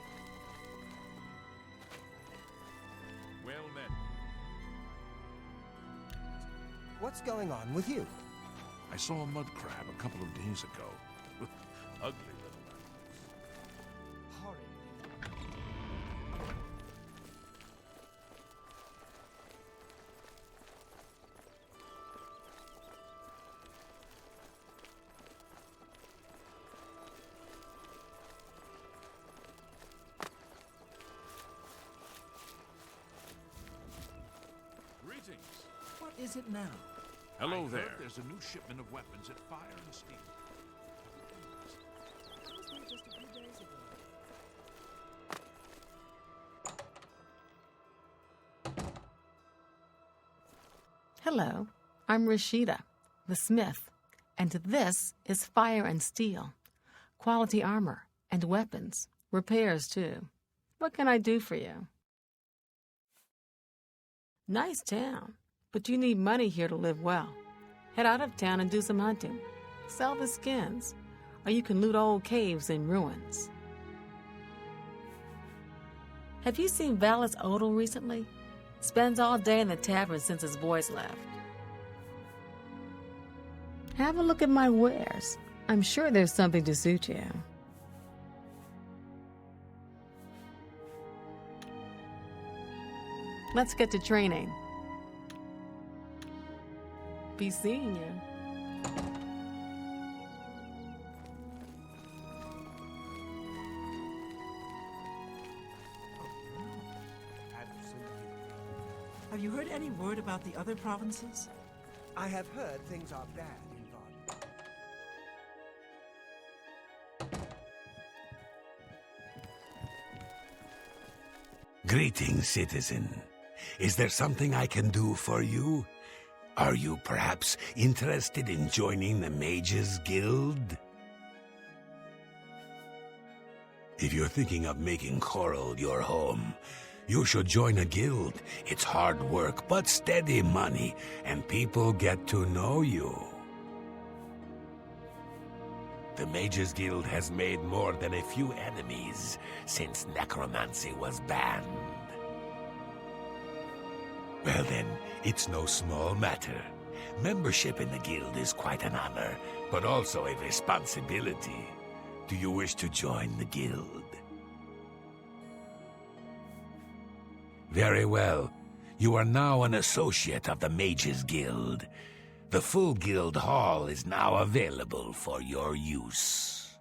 Well met. What's going on with you? I saw a mud crab a couple of days ago. Ugly little animals. Horrid. Greetings. What is it now? Hello there. There's a new shipment of weapons at Fire and Steel. I was there just a few days ago. Hello, I'm Rashida. the smith, and this is fire and steel, quality armor and weapons, repairs too. What can I do for you? Nice town, but you need money here to live well. Head out of town and do some hunting. Sell the skins, or you can loot old caves and ruins. Have you seen Vallis Odal recently? Spends all day in the tavern since his boys left. Have a look at my wares. I'm sure there's something to suit you. Let's get to training. Be seeing you. Have you heard any word about the other provinces? I have heard things are bad in Vard. Greetings, citizen. Is there something I can do for you? Are you perhaps interested in joining the Mages Guild? If you're thinking of making Coral your home, you should join a guild. It's hard work, but steady money, and people get to know you. The Mages Guild has made more than a few enemies since necromancy was banned. Well then, it's no small matter. Membership in the guild is quite an honor, but also a responsibility. Do you wish to join the guild? Very well. You are now an associate of the Mages Guild. The full guild hall is now available for your use.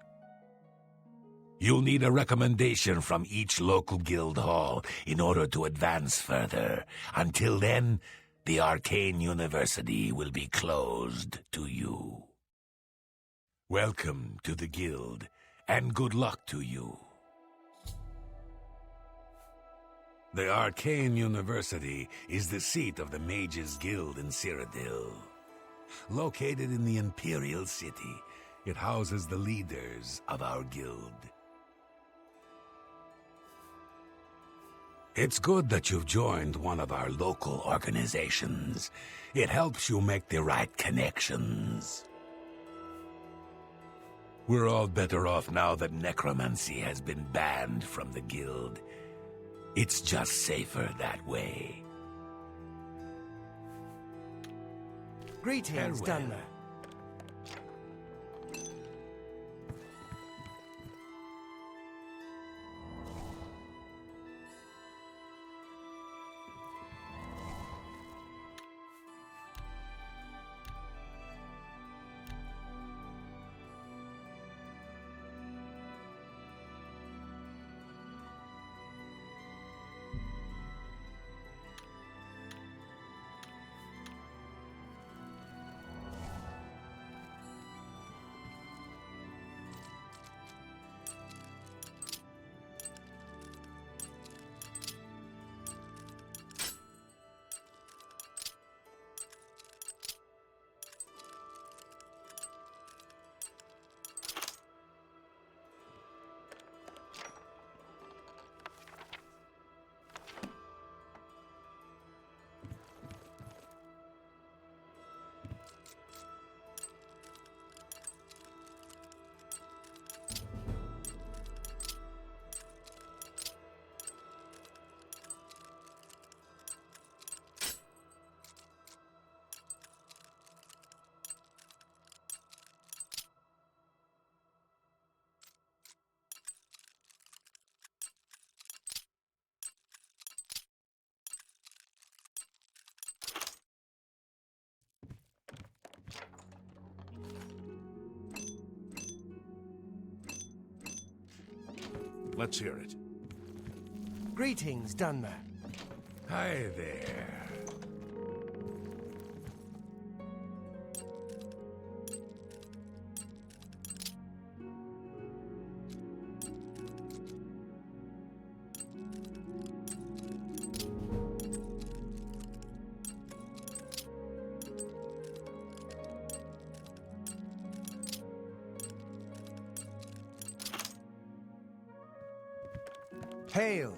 You'll need a recommendation from each local guild hall in order to advance further. Until then, the Arcane University will be closed to you. Welcome to the guild, and good luck to you. The Arcane University is the seat of the Mages Guild in Cyrodiil. Located in the Imperial City, it houses the leaders of our guild. It's good that you've joined one of our local organizations. It helps you make the right connections. We're all better off now that necromancy has been banned from the guild. It's just safer that way. Greetings, Farewell. Dunmer. Let's hear it. Greetings, Dunmer. Hi there. Hail!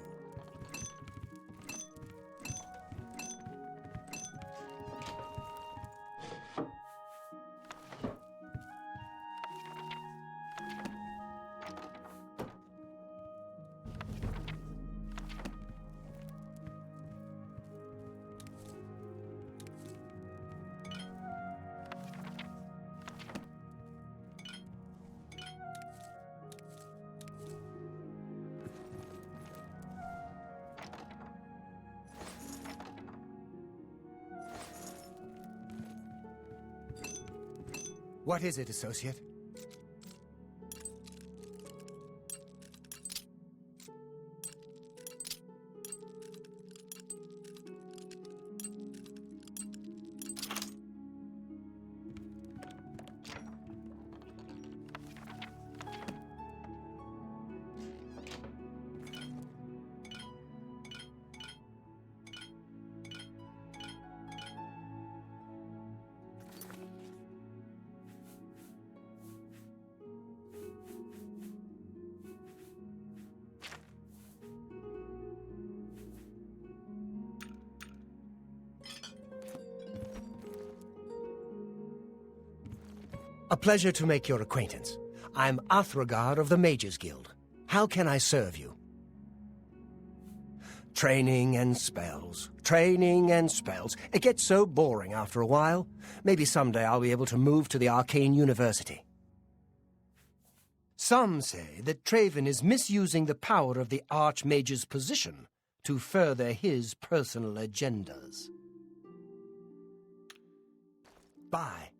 What is it, associate? A pleasure to make your acquaintance. I'm Athragar of the Mages Guild. How can I serve you? Training and spells. Training and spells. It gets so boring after a while. Maybe someday I'll be able to move to the Arcane University. Some say that Traven is misusing the power of the Archmage's position to further his personal agendas. Bye.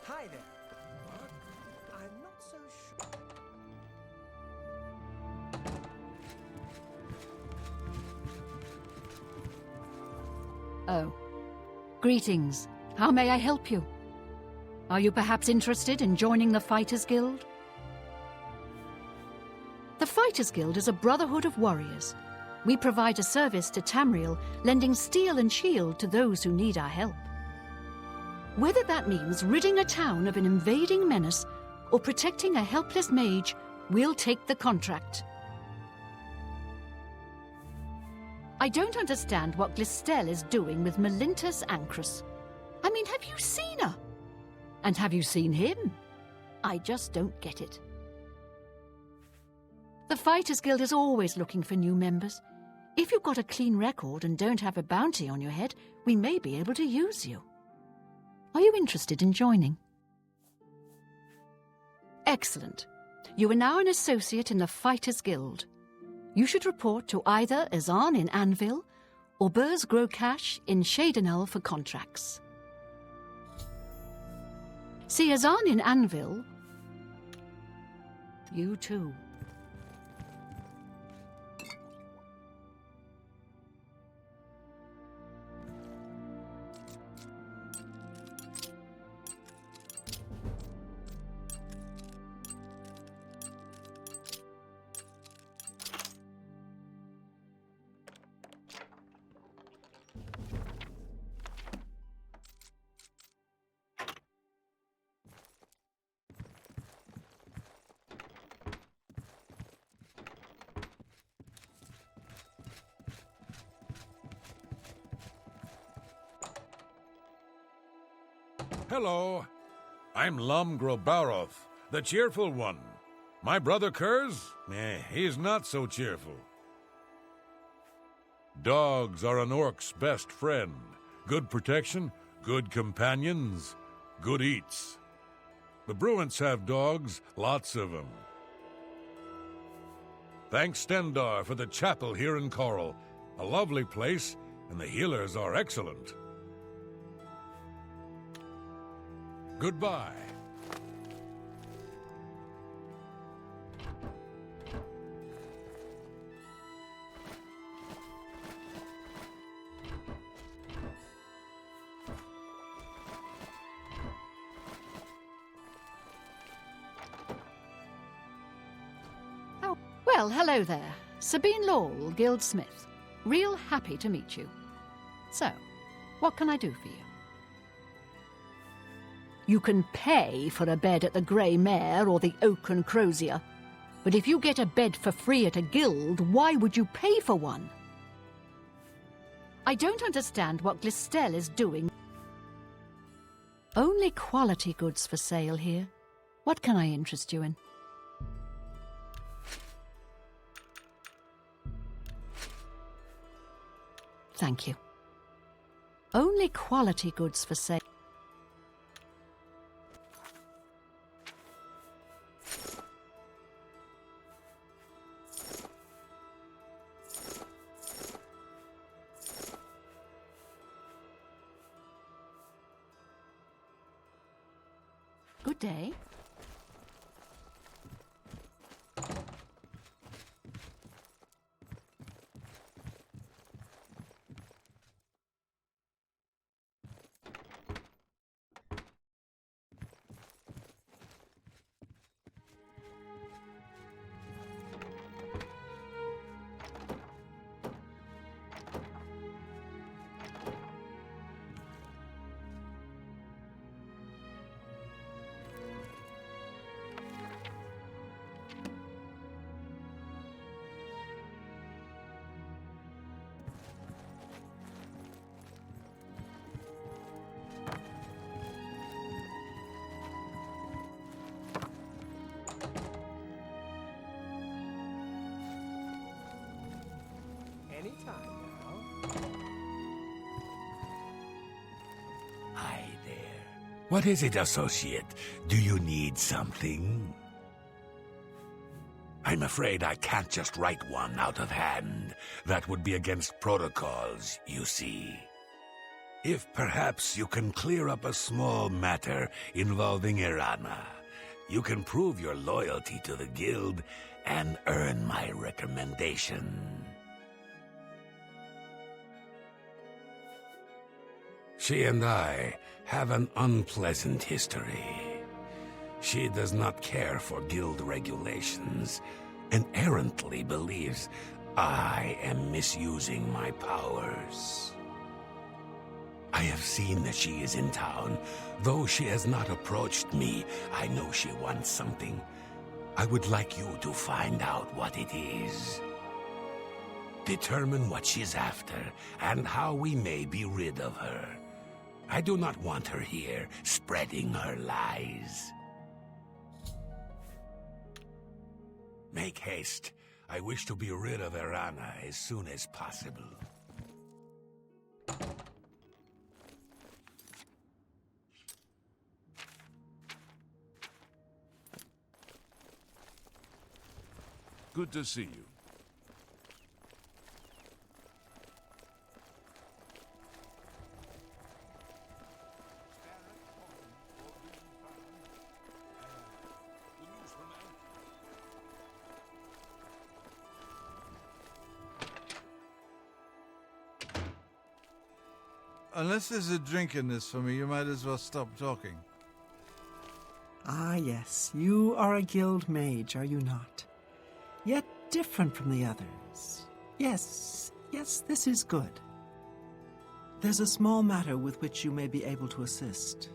Hi there. I'm not so sure. Oh. Greetings. How may I help you? Are you perhaps interested in joining the Fighters Guild? The Fighters Guild is a brotherhood of warriors. We provide a service to Tamriel, lending steel and shield to those who need our help. Whether that means ridding a town of an invading menace or protecting a helpless mage, we'll take the contract. I don't understand what Glistel is doing with Melintus Ancrus. I mean, have you seen her? And have you seen him? I just don't get it. The Fighters Guild is always looking for new members. If you've got a clean record and don't have a bounty on your head, we may be able to use you. Are you interested in joining? Excellent. You are now an associate in the Fighters Guild. You should report to either Azan in Anvil or Burz Grokash in Shadenel for contracts. See Azan in Anvil. You too. Hello, I'm Lum Grobaroth, the cheerful one. My brother Kurz? He's not so cheerful. Dogs are an orc's best friend, good protection, good companions, good eats. The Bruants have dogs, lots of them. Thanks Stendar for the chapel here in Coral. A lovely place, and the healers are excellent. Goodbye. Oh, well, hello there. Sabine Lowell, Guildsmith. Real happy to meet you. So, what can I do for you? You can pay for a bed at the Grey Mare or the Oak and Crozier. But if you get a bed for free at a guild, why would you pay for one? I don't understand what Glistel is doing. Only quality goods for sale here. What can I interest you in? Thank you. Only quality goods for sale. Good day. Anytime now. Hi there. What is it, associate? Do you need something? I'm afraid I can't just write one out of hand. That would be against protocols, you see. If perhaps you can clear up a small matter involving Irana, you can prove your loyalty to the guild and earn my recommendation. She and I have an unpleasant history. She does not care for guild regulations and errantly believes I am misusing my powers. I have seen that she is in town. Though she has not approached me, I know she wants something. I would like you to find out what it is. Determine what she's after and how we may be rid of her. I do not want her here, spreading her lies. Make haste. I wish to be rid of Irana as soon as possible. Good to see you. Unless there's a drink in this for me, you might as well stop talking. Ah, yes, you are a guild mage, are you not? Yet different from the others. Yes, this is good. There's a small matter with which you may be able to assist.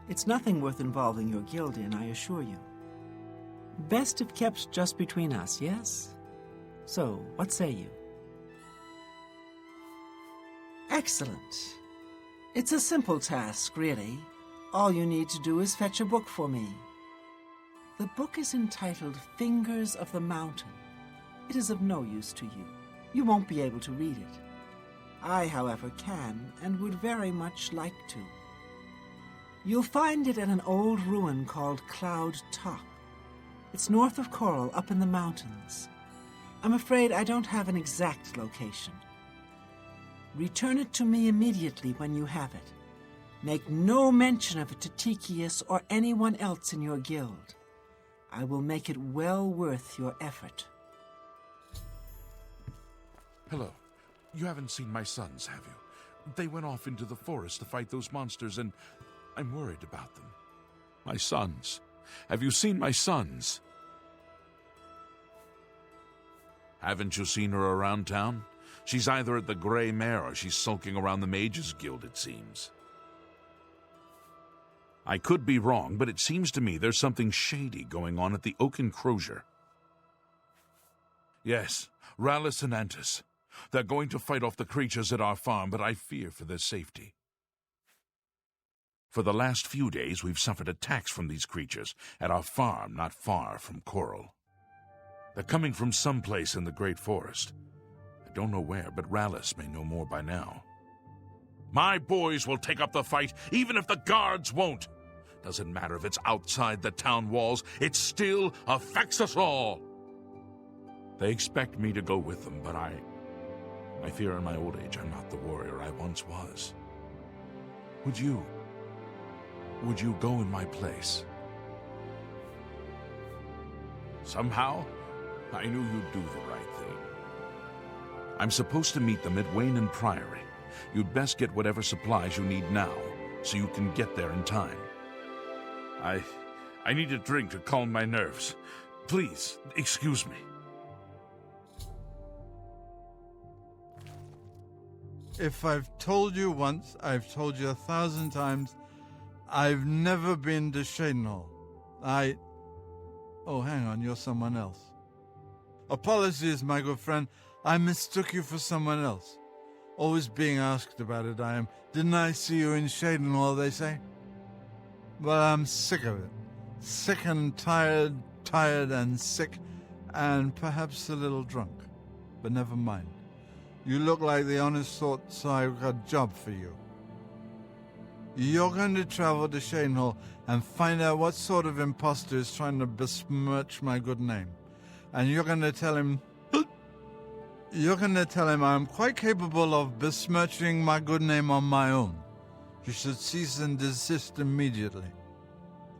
It's nothing worth involving your guild in, I assure you. Best if kept just between us, yes? So, what say you? Excellent. It's a simple task, really. All you need to do is fetch a book for me. The book is entitled Fingers of the Mountain. It is of no use to you. You won't be able to read it. I, however, can and would very much like to. You'll find it at an old ruin called Cloud Top. It's north of Coral, up in the mountains. I'm afraid I don't have an exact location. Return it to me immediately when you have it. Make no mention of it to Tychius or anyone else in your guild. I will make it well worth your effort. Hello. You haven't seen my sons, have you? They went off into the forest to fight those monsters, and I'm worried about them. My sons. Have you seen my sons? Haven't you seen her around town? She's either at the Grey Mare or she's sulking around the Mages Guild, it seems. I could be wrong, but it seems to me there's something shady going on at the Oaken Crozier. Yes, Rallus and Antis. They're going to fight off the creatures at our farm, but I fear for their safety. For the last few days, we've suffered attacks from these creatures at our farm not far from Coral. They're coming from someplace in the Great Forest. I don't know where, but Rallus may know more by now. My boys will take up the fight, even if the guards won't. Doesn't matter if it's outside the town walls, it still affects us all. They expect me to go with them, but I fear in my old age I'm not the warrior I once was. Would you go in my place? Somehow, I knew you'd do the right thing. I'm supposed to meet them at Wayne and Priory. You'd best get whatever supplies you need now, so you can get there in time. I need a drink to calm my nerves. Please, excuse me. If I've told you once, I've told you 1,000 times, I've never been to Shadenhall. Oh, hang on, you're someone else. Apologies, my good friend. I mistook you for someone else. Always being asked about it, I am. Didn't I see you in Shadenhall, they say? Well, I'm sick of it. Sick and tired and sick, and perhaps a little drunk. But never mind. You look like the honest sort, so I've got a job for you. You're going to travel to Shadenhall and find out what sort of impostor is trying to besmirch my good name. And you're going to tell him... I'm quite capable of besmirching my good name on my own. You should cease and desist immediately.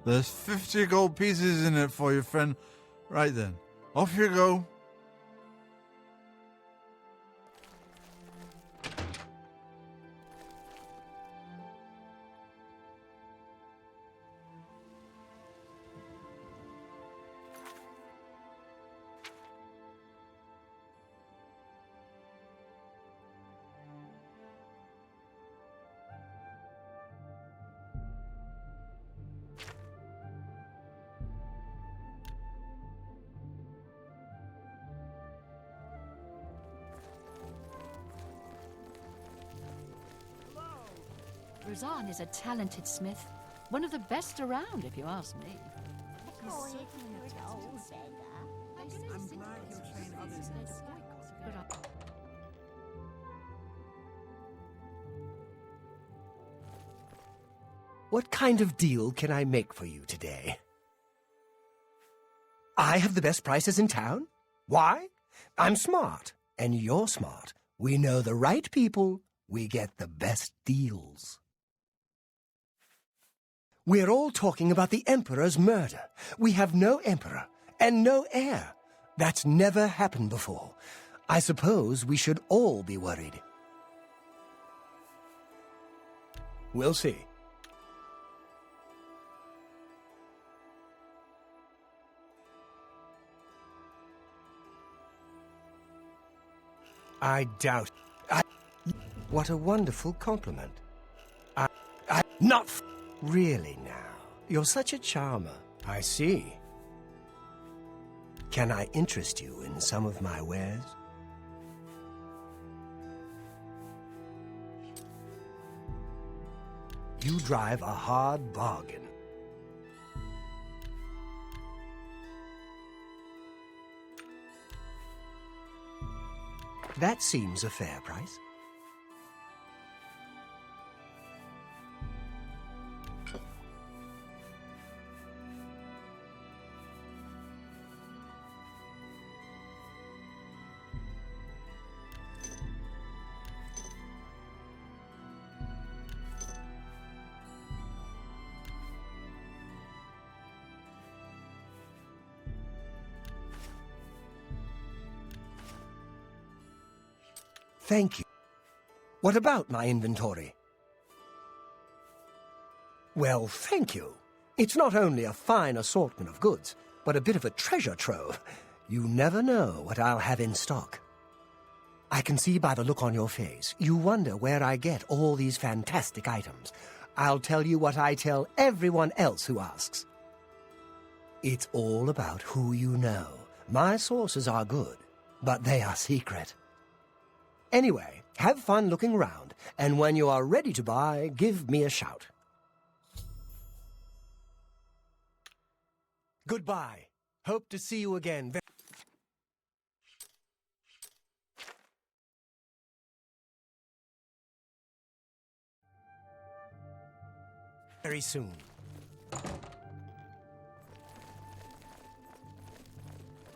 There's 50 gold pieces in it for you, friend. Right then, off you go. Razan is a talented smith. One of the best around, if you ask me. What kind of deal can I make for you today? I have the best prices in town? Why? I'm smart, and you're smart. We know the right people. We get the best deals. We're all talking about the Emperor's murder. We have no Emperor and no heir. That's never happened before. I suppose we should all be worried. We'll see. I doubt... What a wonderful compliment. Not really now. You're such a charmer. I see. Can I interest you in some of my wares? You drive a hard bargain. That seems a fair price. Thank you. What about my inventory? Well, thank you. It's not only a fine assortment of goods, but a bit of a treasure trove. You never know what I'll have in stock. I can see by the look on your face, you wonder where I get all these fantastic items. I'll tell you what I tell everyone else who asks. It's all about who you know. My sources are good, but they are secret. Anyway, have fun looking around, and when you are ready to buy, give me a shout. Goodbye. Hope to see you again very soon.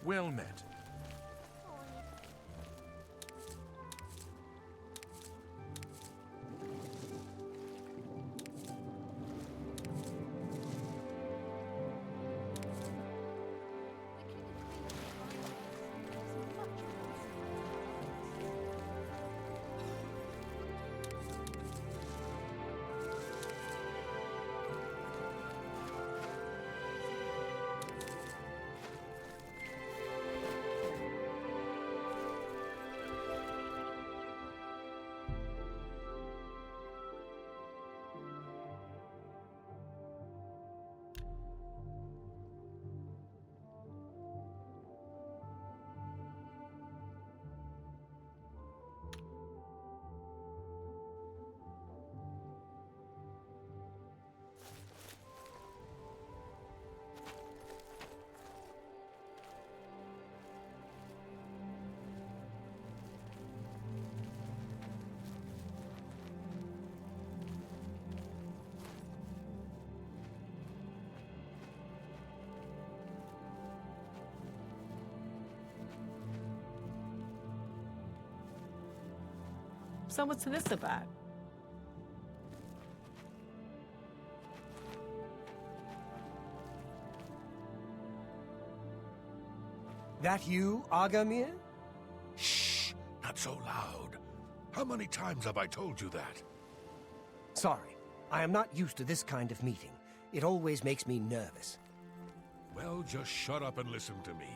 Well met. So what's this about? That you, Agamir? Shh! Not so loud. How many times have I told you that? Sorry, I am not used to this kind of meeting. It always makes me nervous. Well, just shut up and listen to me.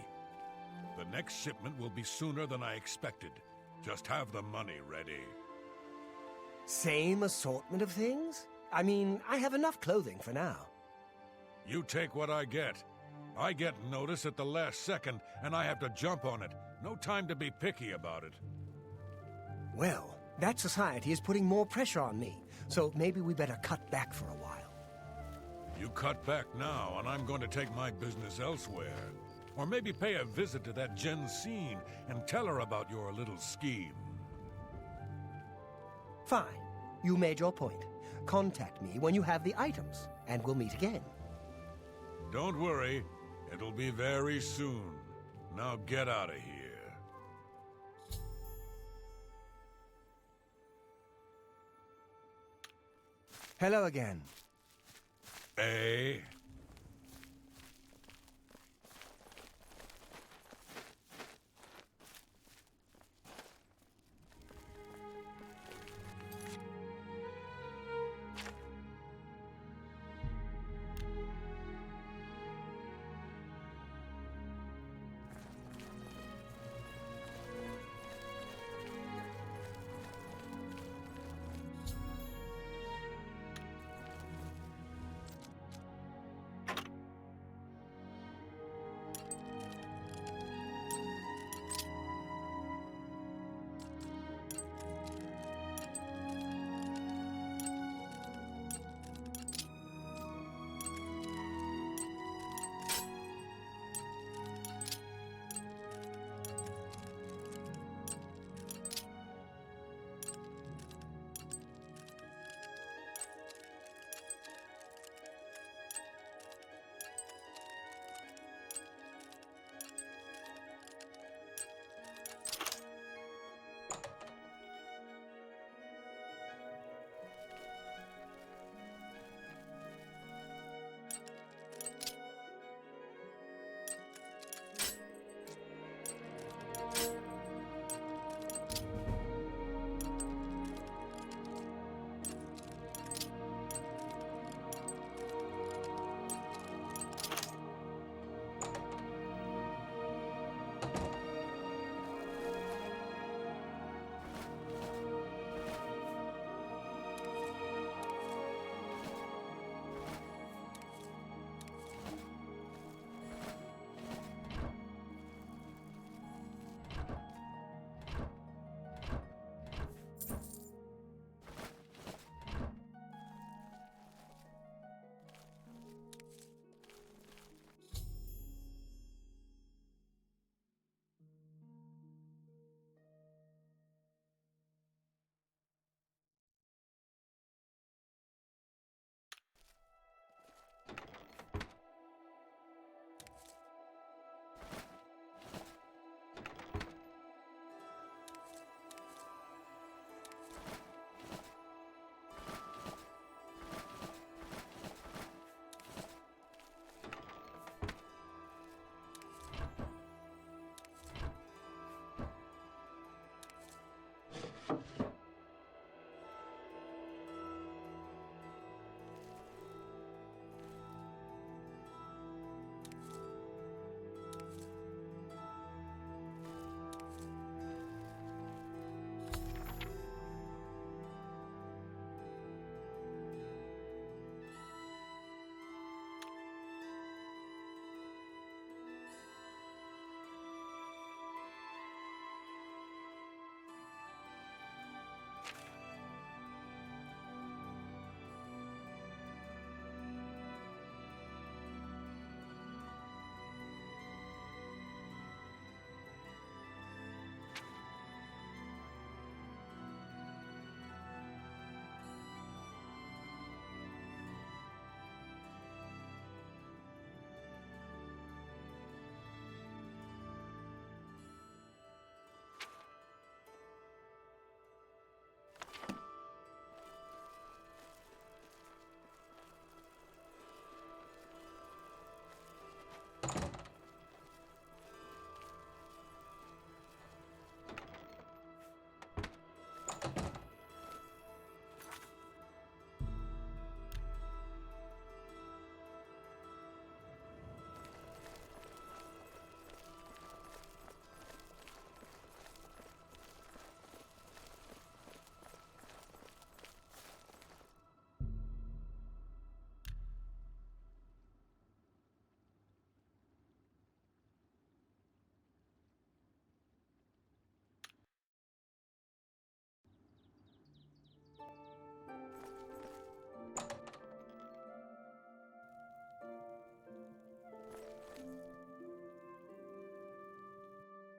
The next shipment will be sooner than I expected. Just have the money ready. Same assortment of things? I mean, I have enough clothing for now. You take what I get. I get notice at the last second, and I have to jump on it. No time to be picky about it. Well, that society is putting more pressure on me, so maybe we better cut back for a while. You cut back now, and I'm going to take my business elsewhere. Or maybe pay a visit to that Jensine and tell her about your little scheme. Fine. You made your point. Contact me when you have the items, and we'll meet again. Don't worry. It'll be very soon. Now get out of here. Hello again. Eh?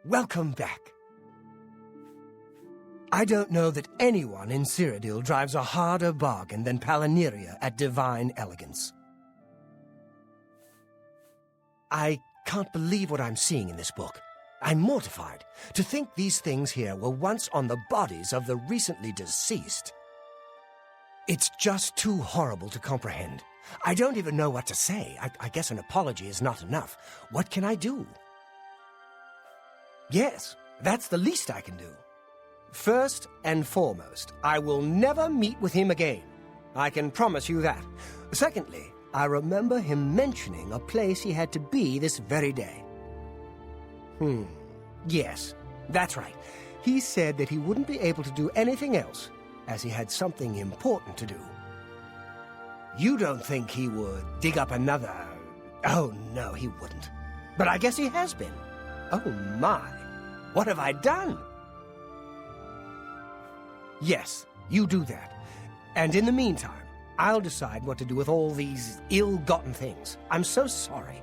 welcome back. I don't know that anyone in Cyrodiil drives a harder bargain than Palaniria at Divine Elegance. I can't believe what I'm seeing in this book. I'm mortified to think these things here were once on the bodies of the recently deceased. It's just too horrible to comprehend. I don't even know what to say. I guess an apology is not enough. What can I do? Yes, that's the least I can do. First and foremost, I will never meet with him again. I can promise you that. Secondly, I remember him mentioning a place he had to be this very day. Yes, that's right. He said that he wouldn't be able to do anything else, as he had something important to do. You don't think he would dig up another... Oh, no, he wouldn't. But I guess he has been. Oh, my. What have I done? Yes, you do that. And in the meantime, I'll decide what to do with all these ill-gotten things. I'm so sorry.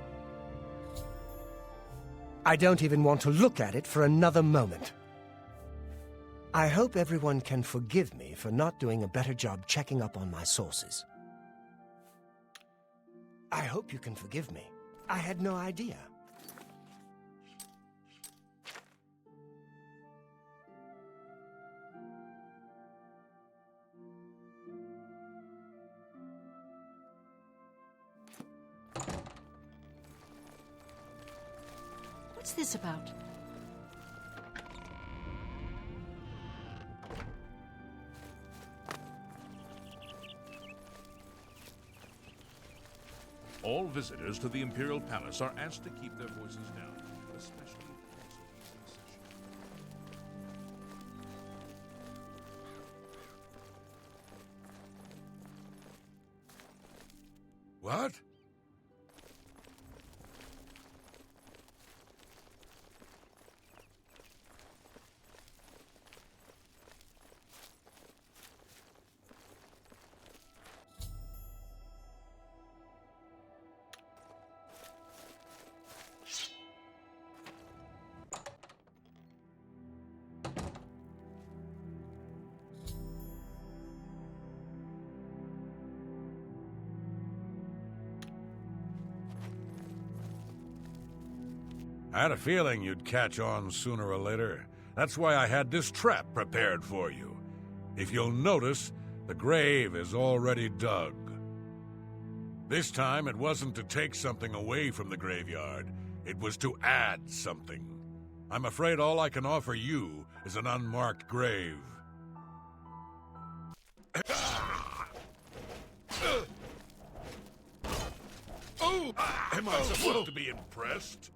I don't even want to look at it for another moment. I hope everyone can forgive me for not doing a better job checking up on my sources. I hope you can forgive me. I had no idea. What's this about? All visitors to the Imperial Palace are asked to keep their voices down, especially What? I had a feeling you'd catch on sooner or later. That's why I had this trap prepared for you. If you'll notice, the grave is already dug. This time, it wasn't to take something away from the graveyard. It was to add something. I'm afraid all I can offer you is an unmarked grave. Am I supposed to be impressed?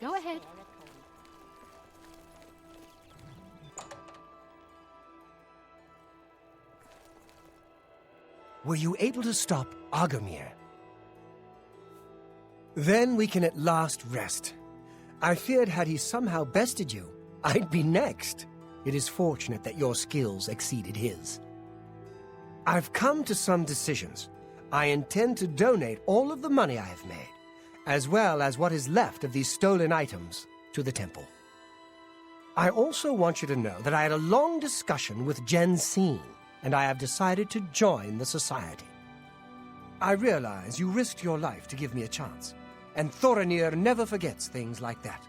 Go ahead. Were you able to stop Agomir? Then we can at last rest. I feared had he somehow bested you, I'd be next. It is fortunate that your skills exceeded his. I've come to some decisions. I intend to donate all of the money I have made, as well as what is left of these stolen items, to the temple. I also want you to know that I had a long discussion with Jensine, and I have decided to join the society. I realize you risked your life to give me a chance, and Thorinir never forgets things like that.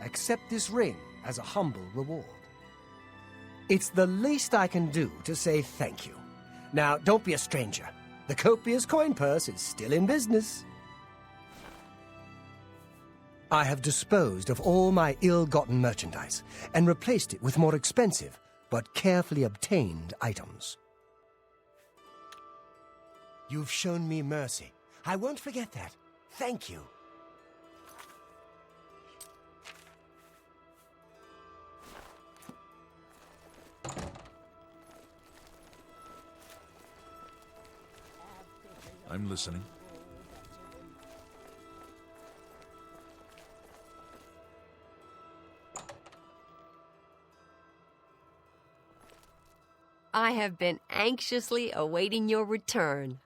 Accept this ring as a humble reward. It's the least I can do to say thank you. Now, don't be a stranger. The copious coin purse is still in business. I have disposed of all my ill-gotten merchandise and replaced it with more expensive but carefully obtained items. You've shown me mercy. I won't forget that. Thank you. I'm listening. I have been anxiously awaiting your return.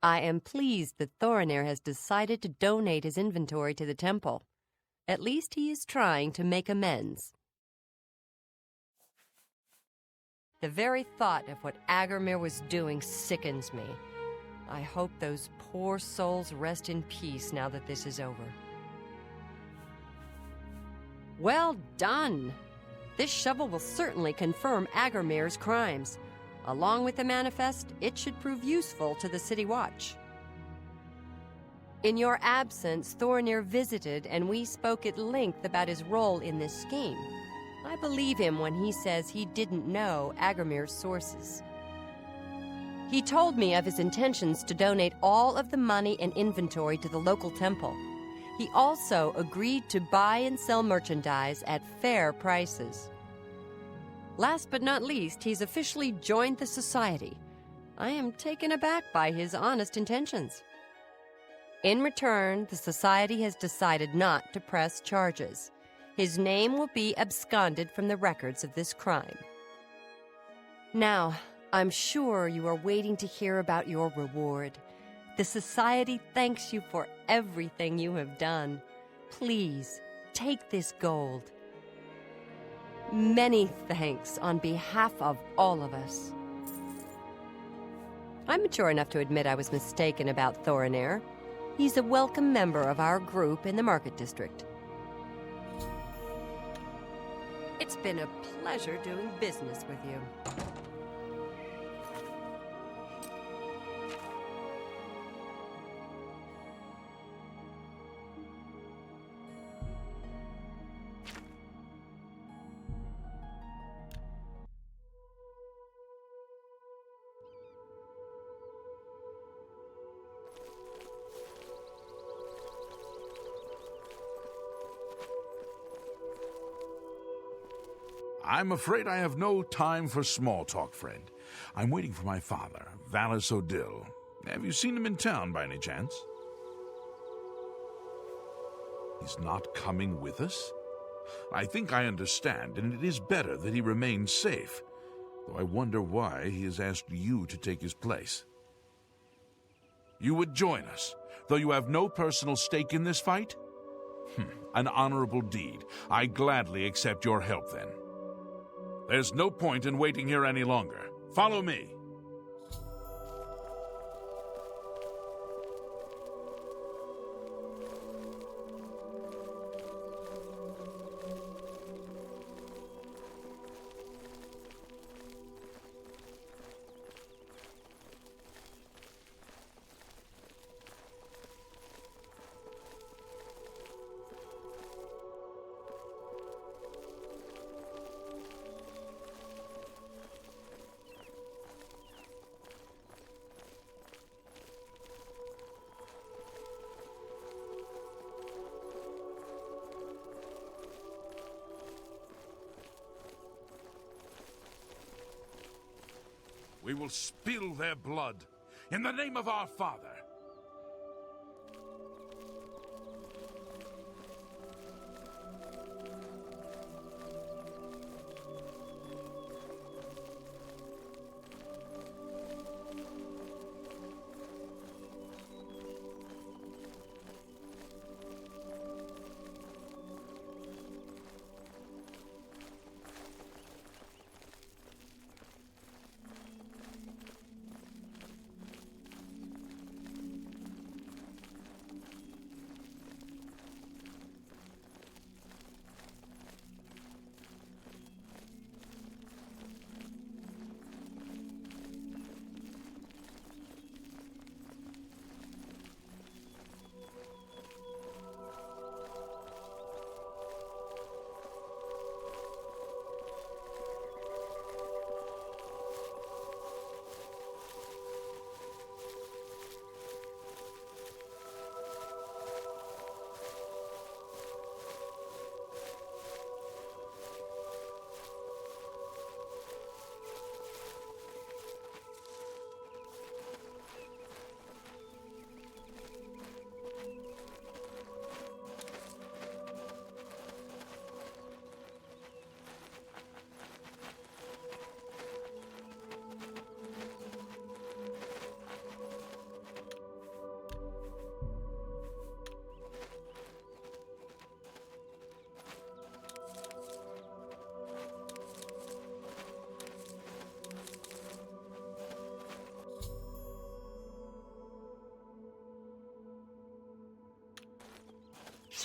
I am pleased that Thorinir has decided to donate his inventory to the temple. At least he is trying to make amends. The very thought of what Agarmir was doing sickens me. I hope those poor souls rest in peace now that this is over. Well done! This shovel will certainly confirm Agarmir's crimes. Along with the manifest, it should prove useful to the City Watch. In your absence, Thorinir visited and we spoke at length about his role in this scheme. I believe him when he says he didn't know Agarmir's sources. He told me of his intentions to donate all of the money and inventory to the local temple. He also agreed to buy and sell merchandise at fair prices. Last but not least, he's officially joined the society. I am taken aback by his honest intentions. In return, the society has decided not to press charges. His name will be absconded from the records of this crime. Now, I'm sure you are waiting to hear about your reward. The society thanks you for everything you have done. Please, take this gold. Many thanks on behalf of all of us. I'm mature enough to admit I was mistaken about Thorinir. He's a welcome member of our group in the Market District. It's been a pleasure doing business with you. I'm afraid I have no time for small talk, friend. I'm waiting for my father, Valis Odil. Have you seen him in town by any chance? He's not coming with us? I think I understand, and it is better that he remains safe. Though I wonder why he has asked you to take his place. You would join us, though you have no personal stake in this fight? An honorable deed. I gladly accept your help, then. There's no point in waiting here any longer. Follow me. We will spill their blood in the name of our Father.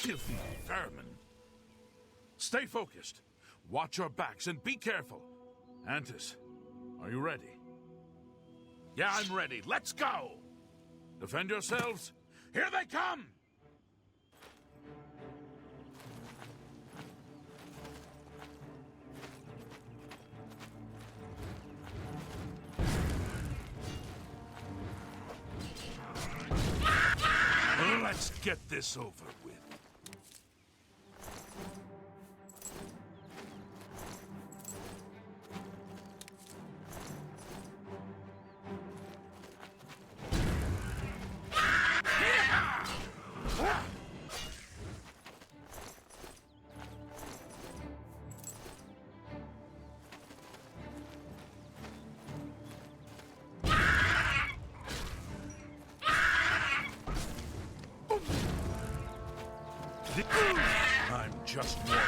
Filthy vermin. Stay focused. Watch your backs and be careful. Antis, are you ready? Yeah, I'm ready. Let's go! Defend yourselves. Here they come! Let's get this over with. I'm just warming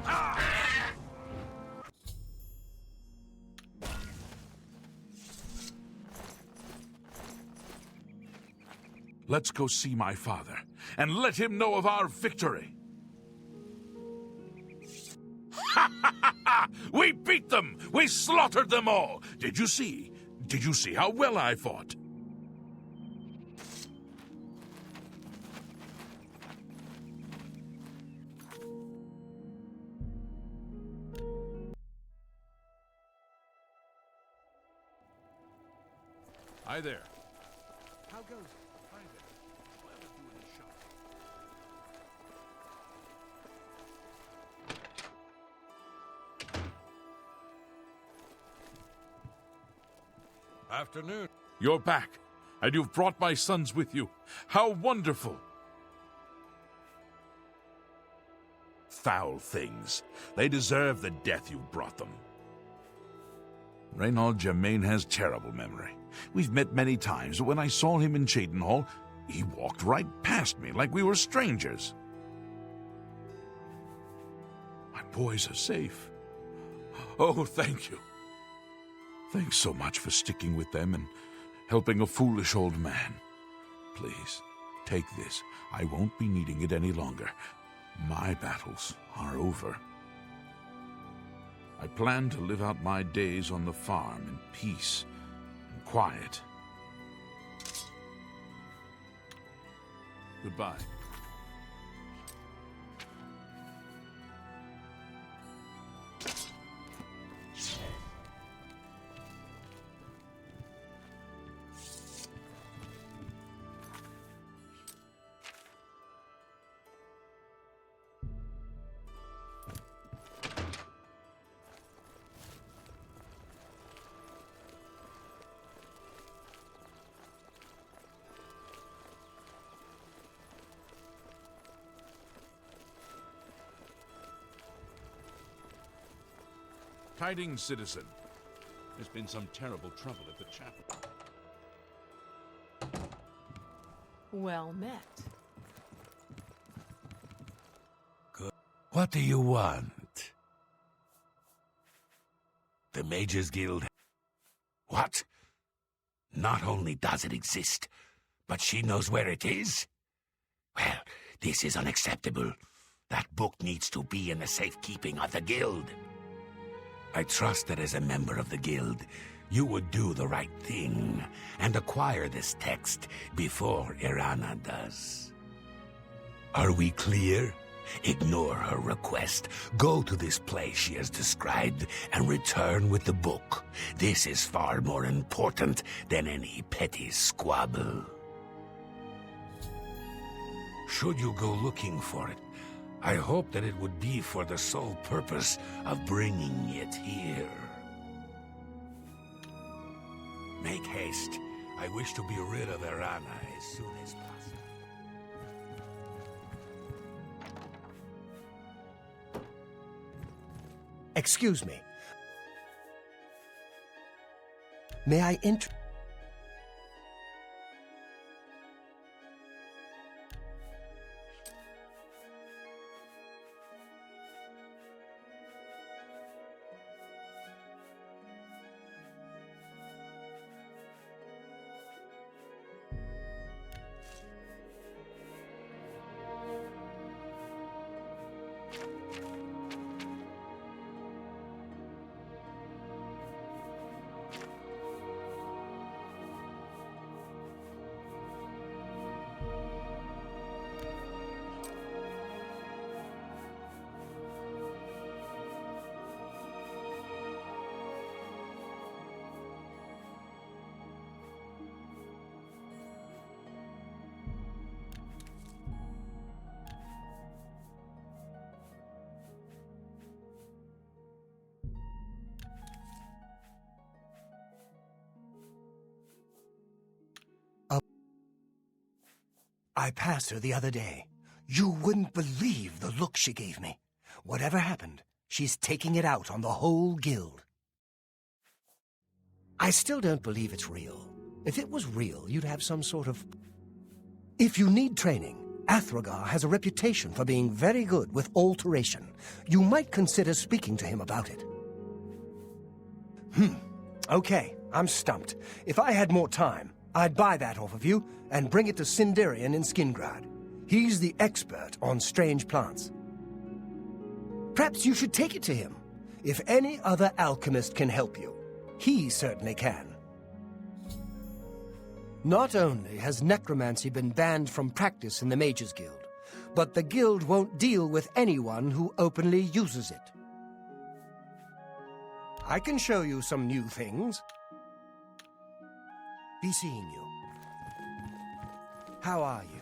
up. Let's go see my father and let him know of our victory. We beat them! We slaughtered them all! Did you see? Did you see how well I fought? Hi there. How goes it? Hi there. Whatever doing in shop? Afternoon. You're back, and you've brought my sons with you. How wonderful! Foul things. They deserve the death you've brought them. Reynaud Germain has terrible memory. We've met many times, but when I saw him in Cheydinhal, he walked right past me like we were strangers. My boys are safe. Oh, thank you. Thanks so much for sticking with them and helping a foolish old man. Please, take this. I won't be needing it any longer. My battles are over. I plan to live out my days on the farm in peace and quiet. Goodbye. Tidings, citizen. There's been some terrible trouble at the chapel. Well met. Good. What do you want? The Mages Guild? What? Not only does it exist, but she knows where it is? Well, this is unacceptable. That book needs to be in the safekeeping of the Guild. I trust that as a member of the Guild, you would do the right thing and acquire this text before Irana does. Are we clear? Ignore her request. Go to this place she has described and return with the book. This is far more important than any petty squabble. Should you go looking for it, I hope that it would be for the sole purpose of bringing it here. Make haste. I wish to be rid of Irana as soon as possible. Excuse me. May I enter? I passed her the other day. You wouldn't believe the look she gave me. Whatever happened, she's taking it out on the whole guild. I still don't believe it's real. If it was real, you'd have some sort of... If you need training, Athragar has a reputation for being very good with alteration. You might consider speaking to him about it. Okay, I'm stumped. If I had more time, I'd buy that off of you and bring it to Sindarian in Skingrad. He's the expert on strange plants. Perhaps you should take it to him. If any other alchemist can help you, he certainly can. Not only has necromancy been banned from practice in the Mages Guild, but the guild won't deal with anyone who openly uses it. I can show you some new things. Be seeing you. How are you?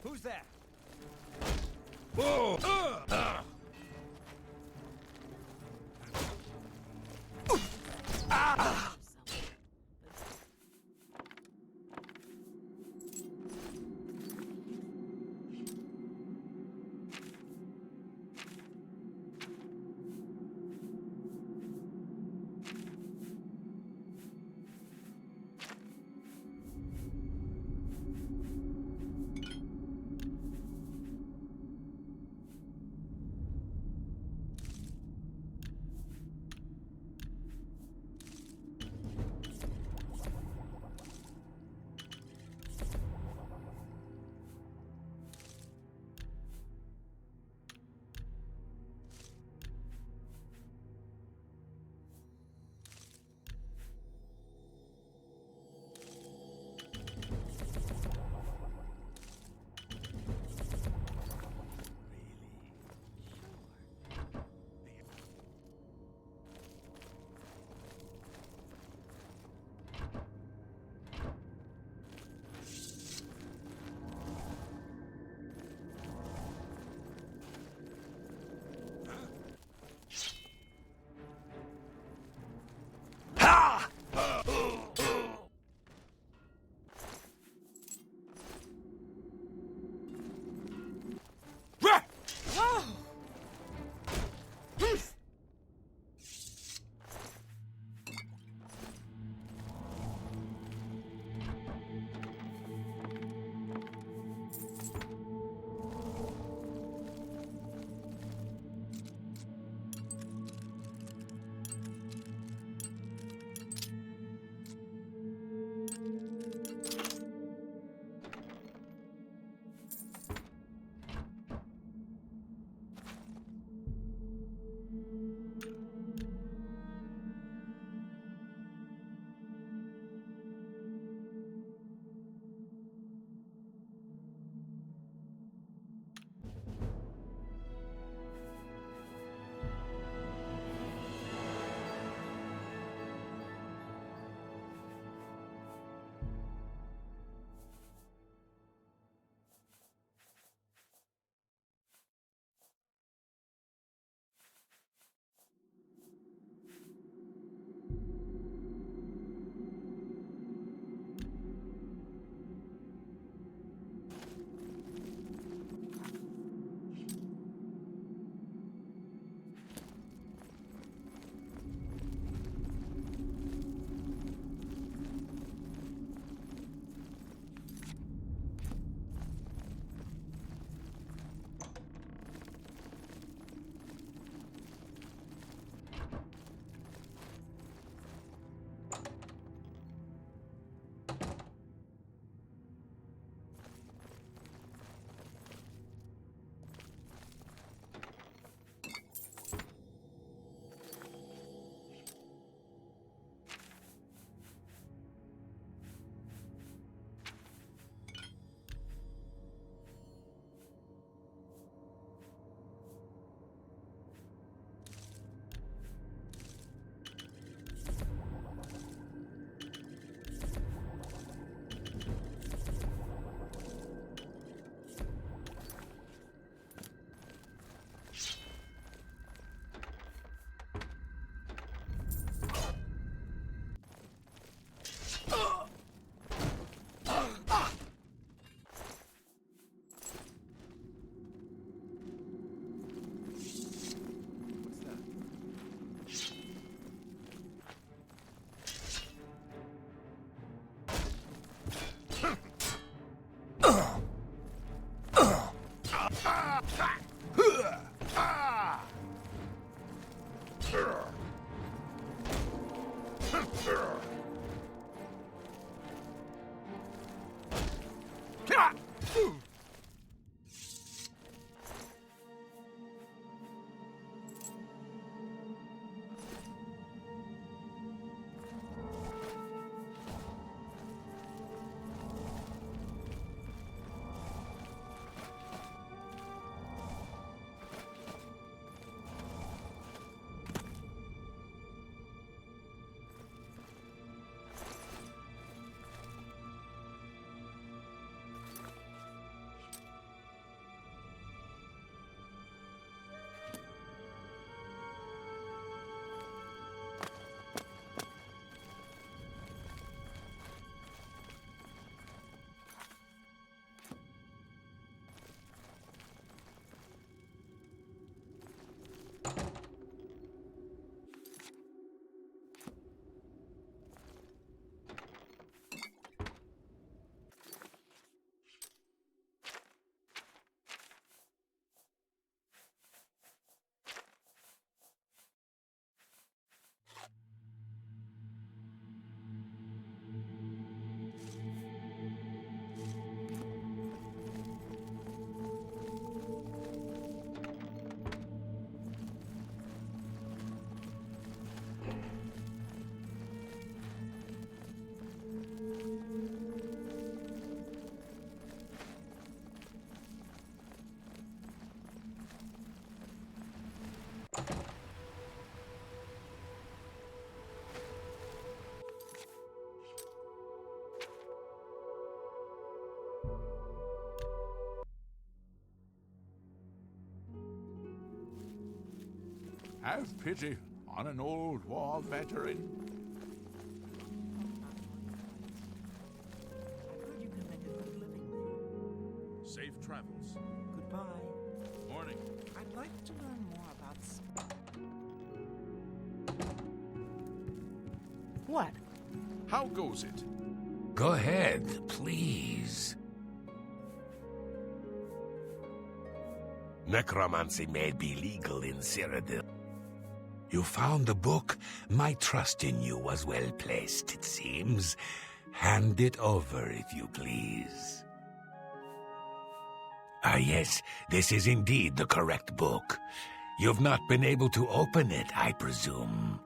Who's there? Whoa! Have pity on an old war veteran. I've heard you can make a good living there. Safe travels. Goodbye. Morning. I'd like to learn more about... What? How goes it? Go ahead, please. Necromancy may be legal in Cyrodiil. You found the book. My trust in you was well placed, it seems. Hand it over, if you please. Ah, yes, this is indeed the correct book. You've not been able to open it, I presume.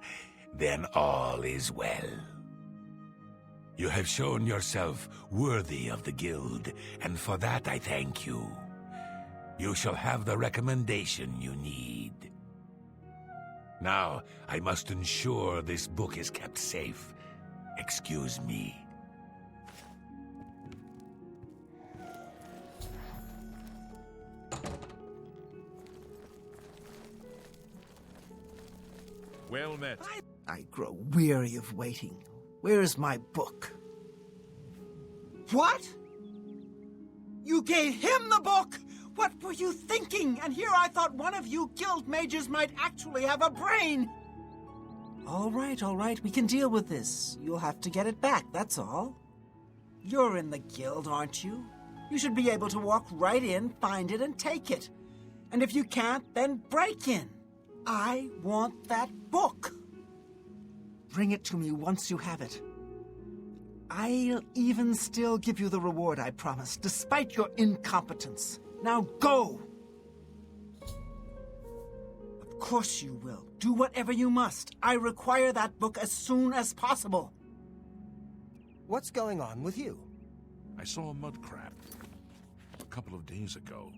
Then all is well. You have shown yourself worthy of the guild, and for that I thank you. You shall have the recommendation you need. Now, I must ensure this book is kept safe. Excuse me. Well met. I grow weary of waiting. Where is my book? What? You gave him the book? What were you thinking? And here I thought one of you guild mages might actually have a brain. All right, we can deal with this. You'll have to get it back, that's all. You're in the guild, aren't you? You should be able to walk right in, find it, and take it. And if you can't, then break in. I want that book. Bring it to me once you have it. I'll even still give you the reward I promised, despite your incompetence. Now go! Of course you will. Do whatever you must. I require that book as soon as possible. What's going on with you? I saw a mud crab a couple of days ago.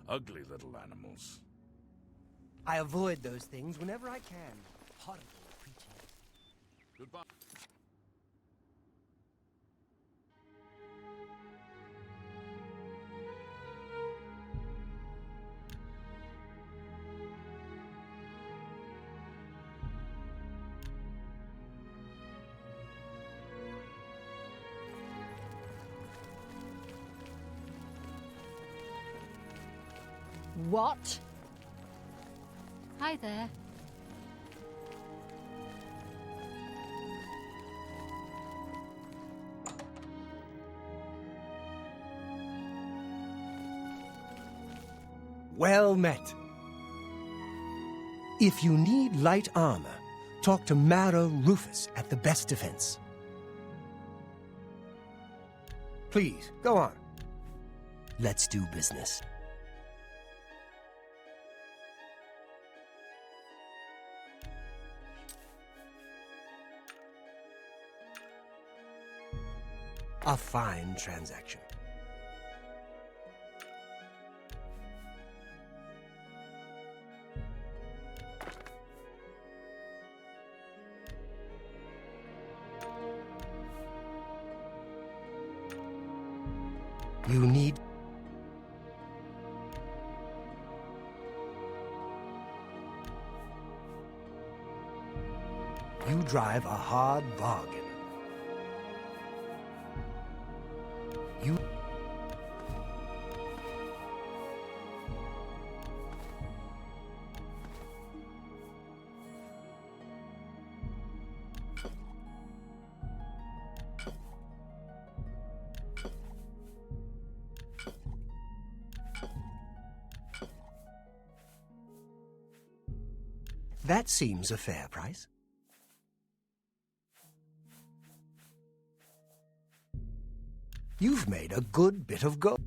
Ugly little animals. I avoid those things whenever I can. Horrible creatures. Goodbye. What? Hi there. Well met. If you need light armor, talk to Mara Rufus at the Best Defense. Please, go on. Let's do business. A fine transaction. You need... You drive a hard bargain. You... That seems a fair price. You've made a good bit of gold.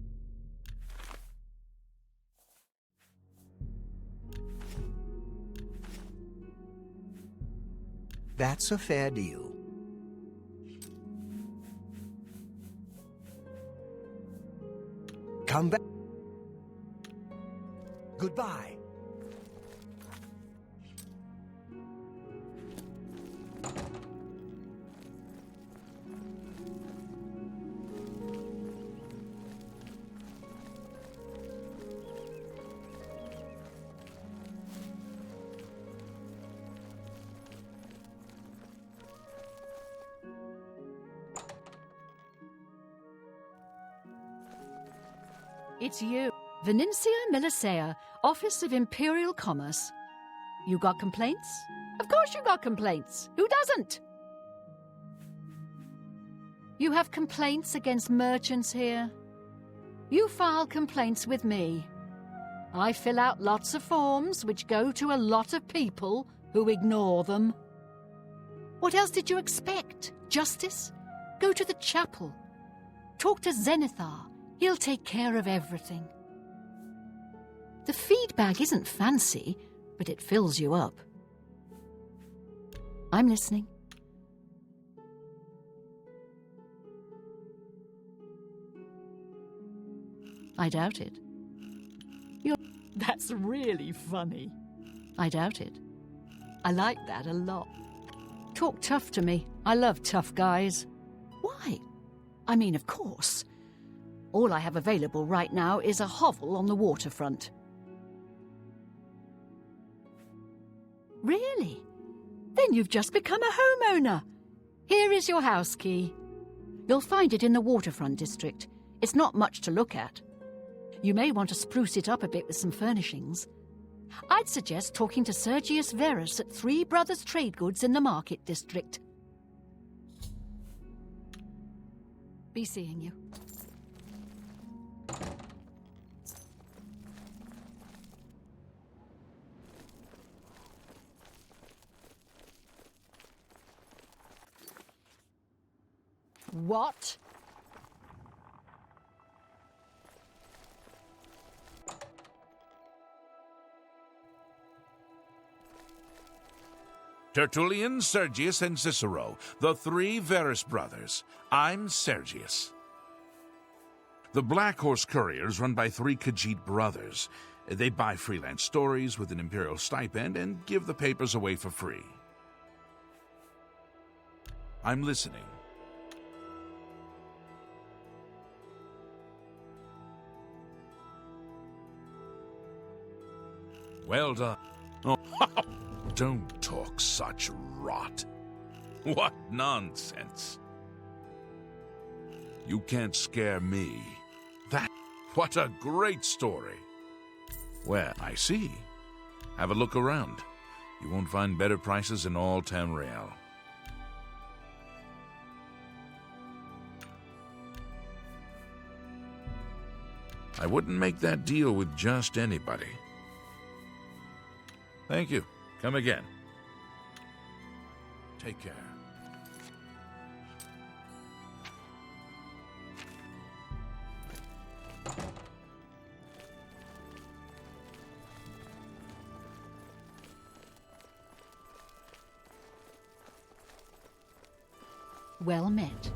That's a fair deal. Come back. Goodbye. It's you. Venencia Melisea, Office of Imperial Commerce. You got complaints? Of course you got complaints. Who doesn't? You have complaints against merchants here? You file complaints with me. I fill out lots of forms which go to a lot of people who ignore them. What else did you expect? Justice? Go to the chapel. Talk to Zenithar. He'll take care of everything. The feed bag isn't fancy, but it fills you up. I'm listening. I doubt it. That's really funny. I doubt it. I like that a lot. Talk tough to me. I love tough guys. Why? I mean, of course. All I have available right now is a hovel on the waterfront. Really? Then you've just become a homeowner. Here is your house key. You'll find it in the waterfront district. It's not much to look at. You may want to spruce it up a bit with some furnishings. I'd suggest talking to Sergius Verus at Three Brothers Trade Goods in the Market District. Be seeing you. What? Tertullian, Sergius, and Cicero, the three Verus brothers. I'm Sergius. The Black Horse Couriers run by three Khajiit brothers. They buy freelance stories with an imperial stipend and give the papers away for free. I'm listening. Well done. Oh, don't talk such rot. What nonsense. You can't scare me. What a great story. Well, I see. Have a look around. You won't find better prices in all Tamriel. I wouldn't make that deal with just anybody. Thank you. Come again. Take care. Well met.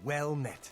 Well met.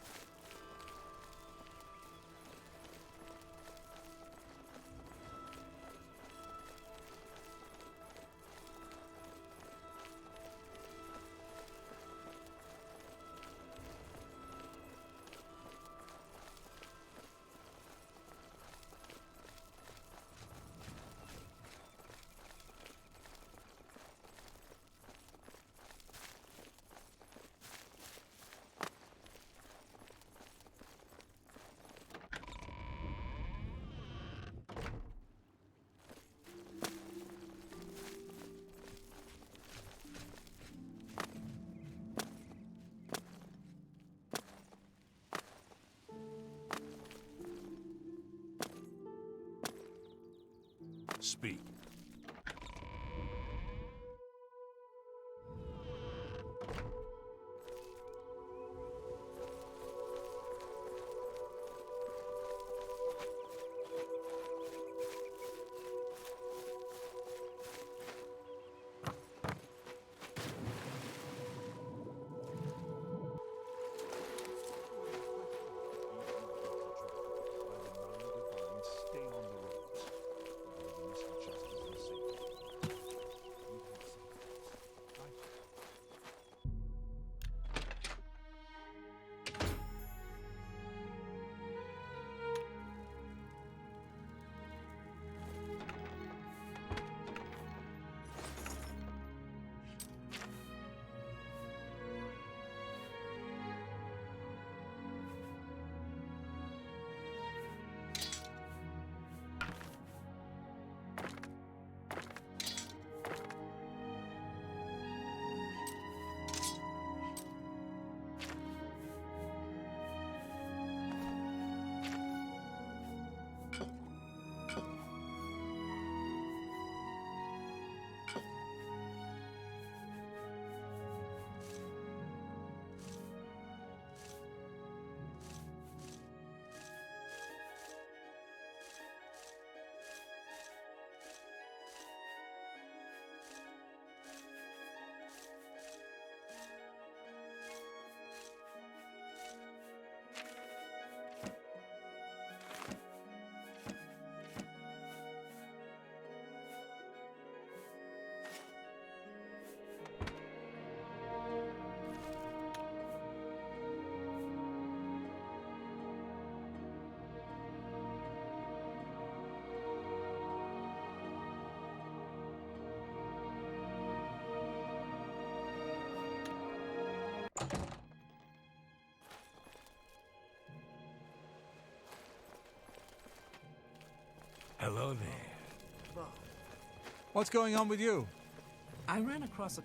Speak. Hello there. What's going on with you? I ran across a...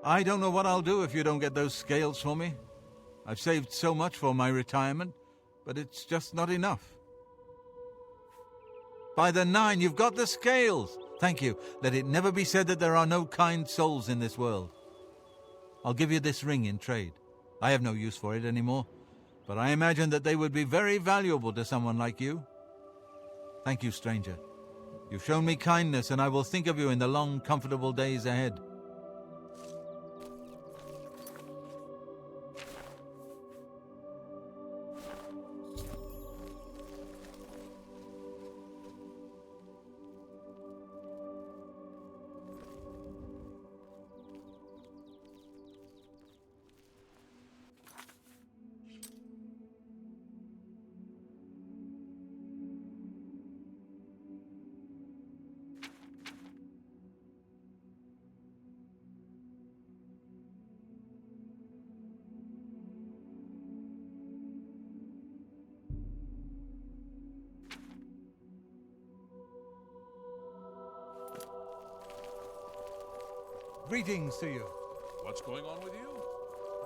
I don't know what I'll do if you don't get those scales for me. I've saved so much for my retirement, but it's just not enough. By the 9, you've got the scales! Thank you. Let it never be said that there are no kind souls in this world. I'll give you this ring in trade. I have no use for it anymore, but I imagine that they would be very valuable to someone like you. Thank you, stranger. You've shown me kindness, and I will think of you in the long, comfortable days ahead. Greetings to you. What's going on with you?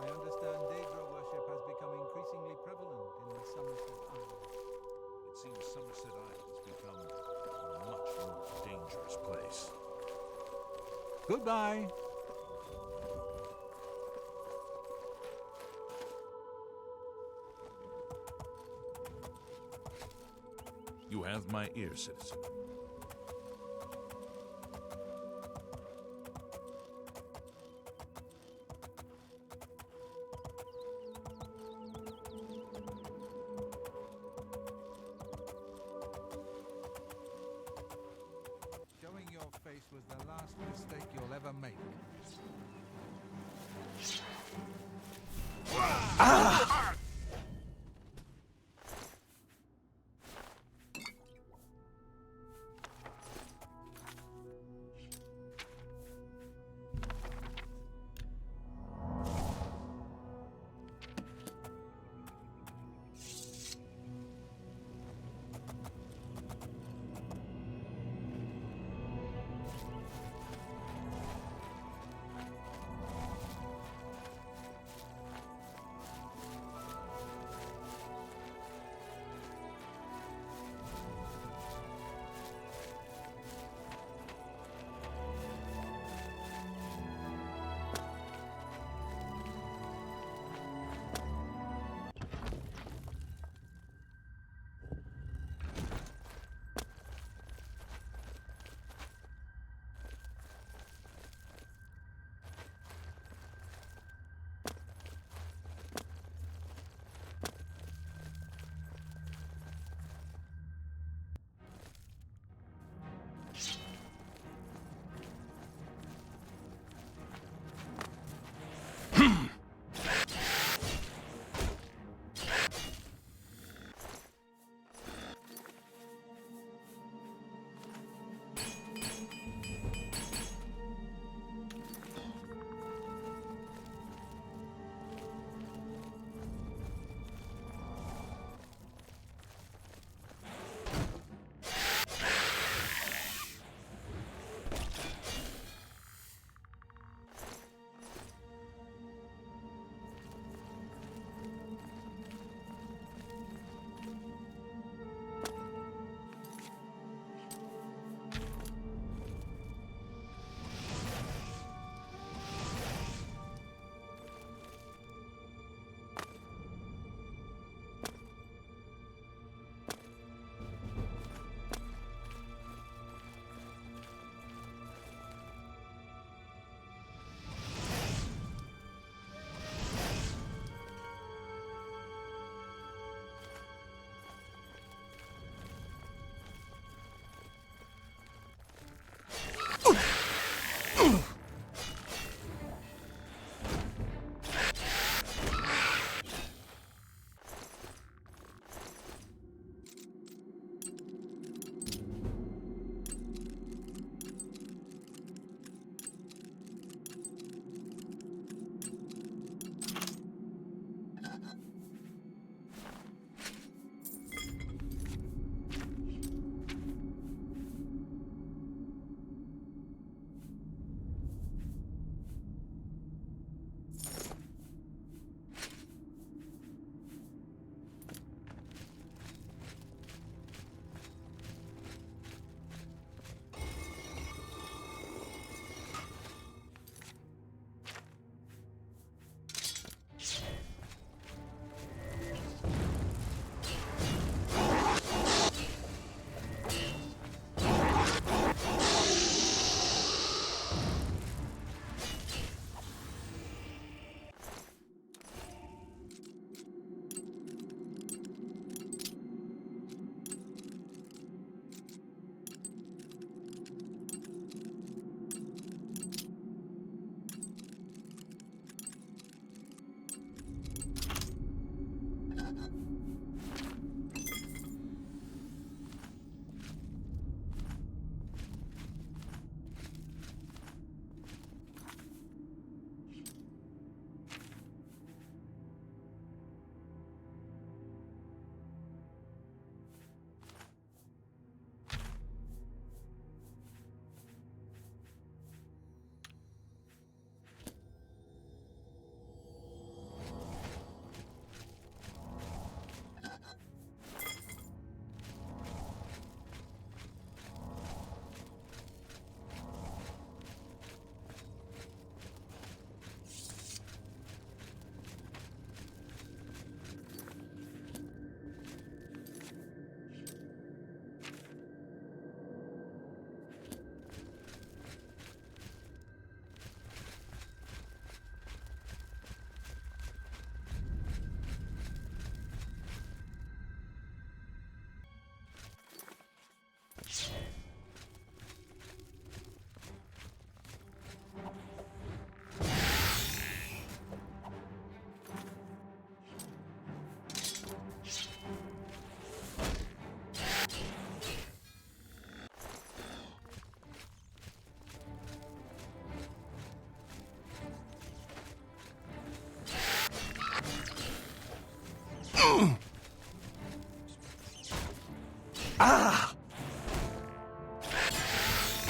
I understand Daedra worship has become increasingly prevalent in the Somerset Isles. It seems Somerset Isle has become a much more dangerous place. Goodbye. You have my ear, citizen. Showing your face was the last mistake you'll ever make.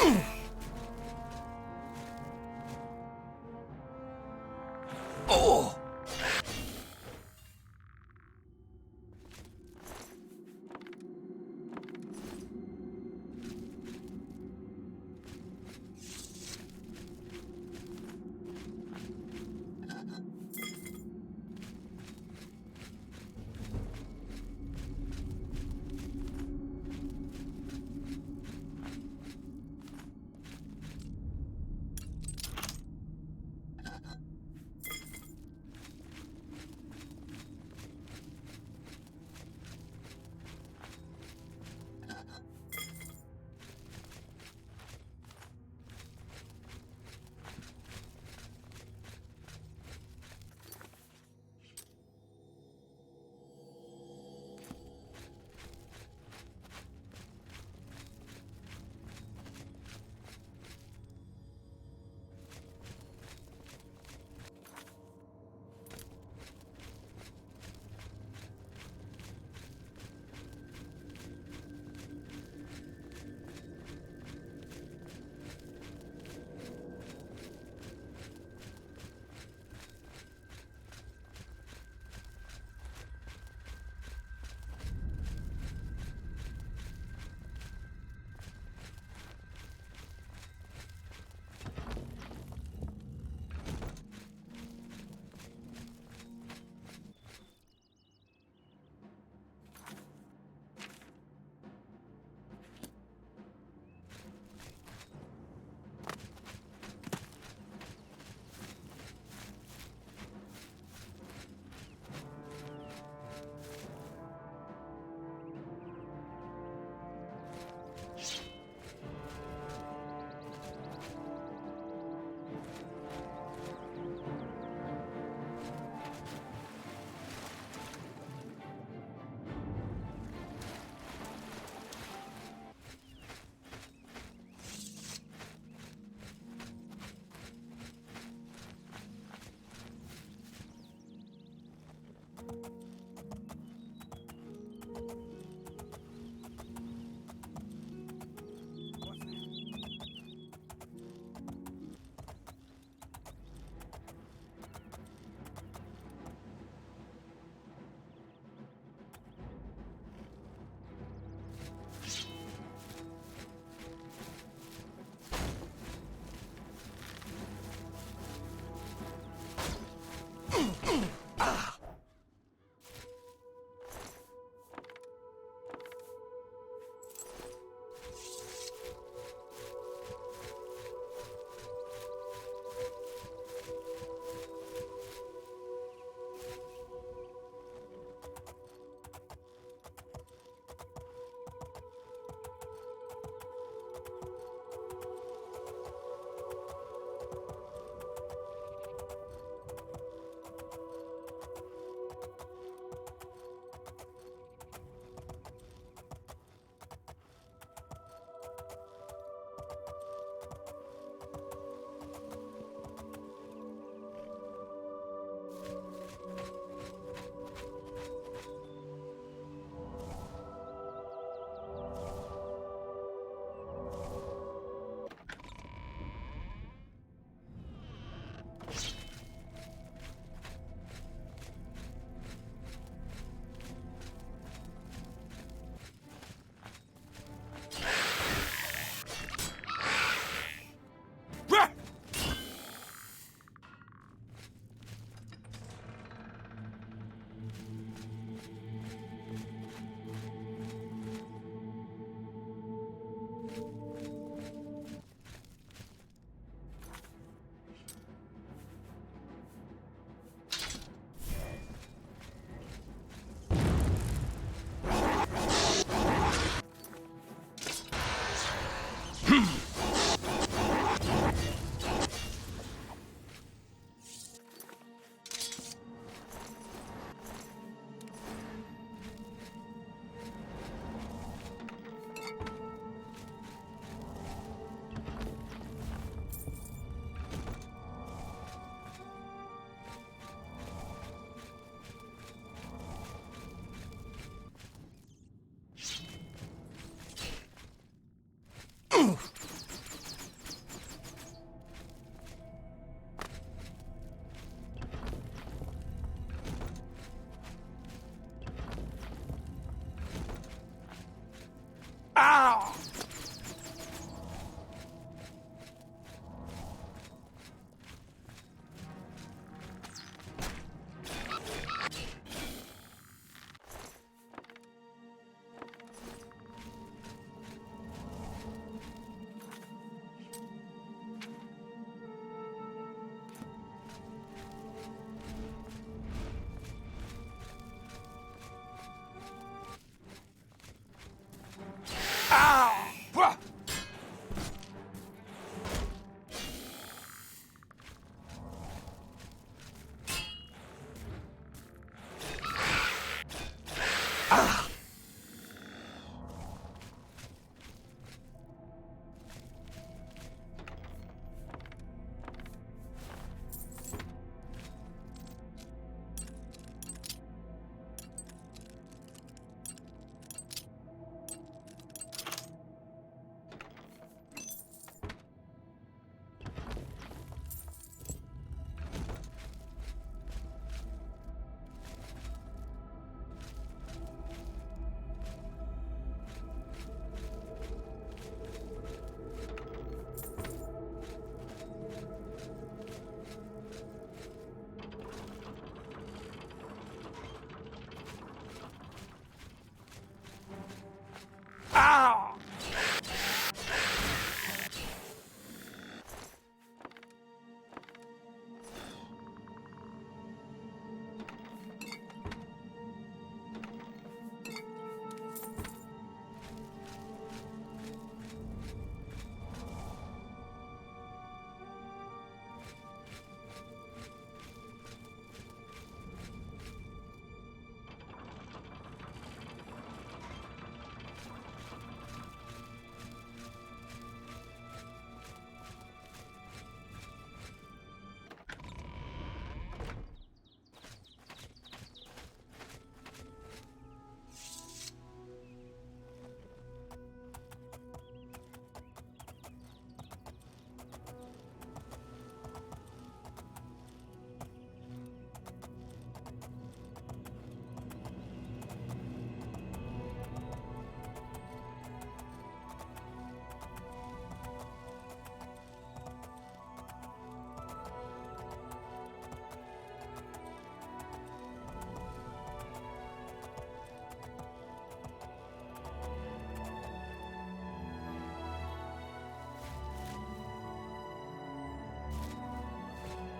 Oh!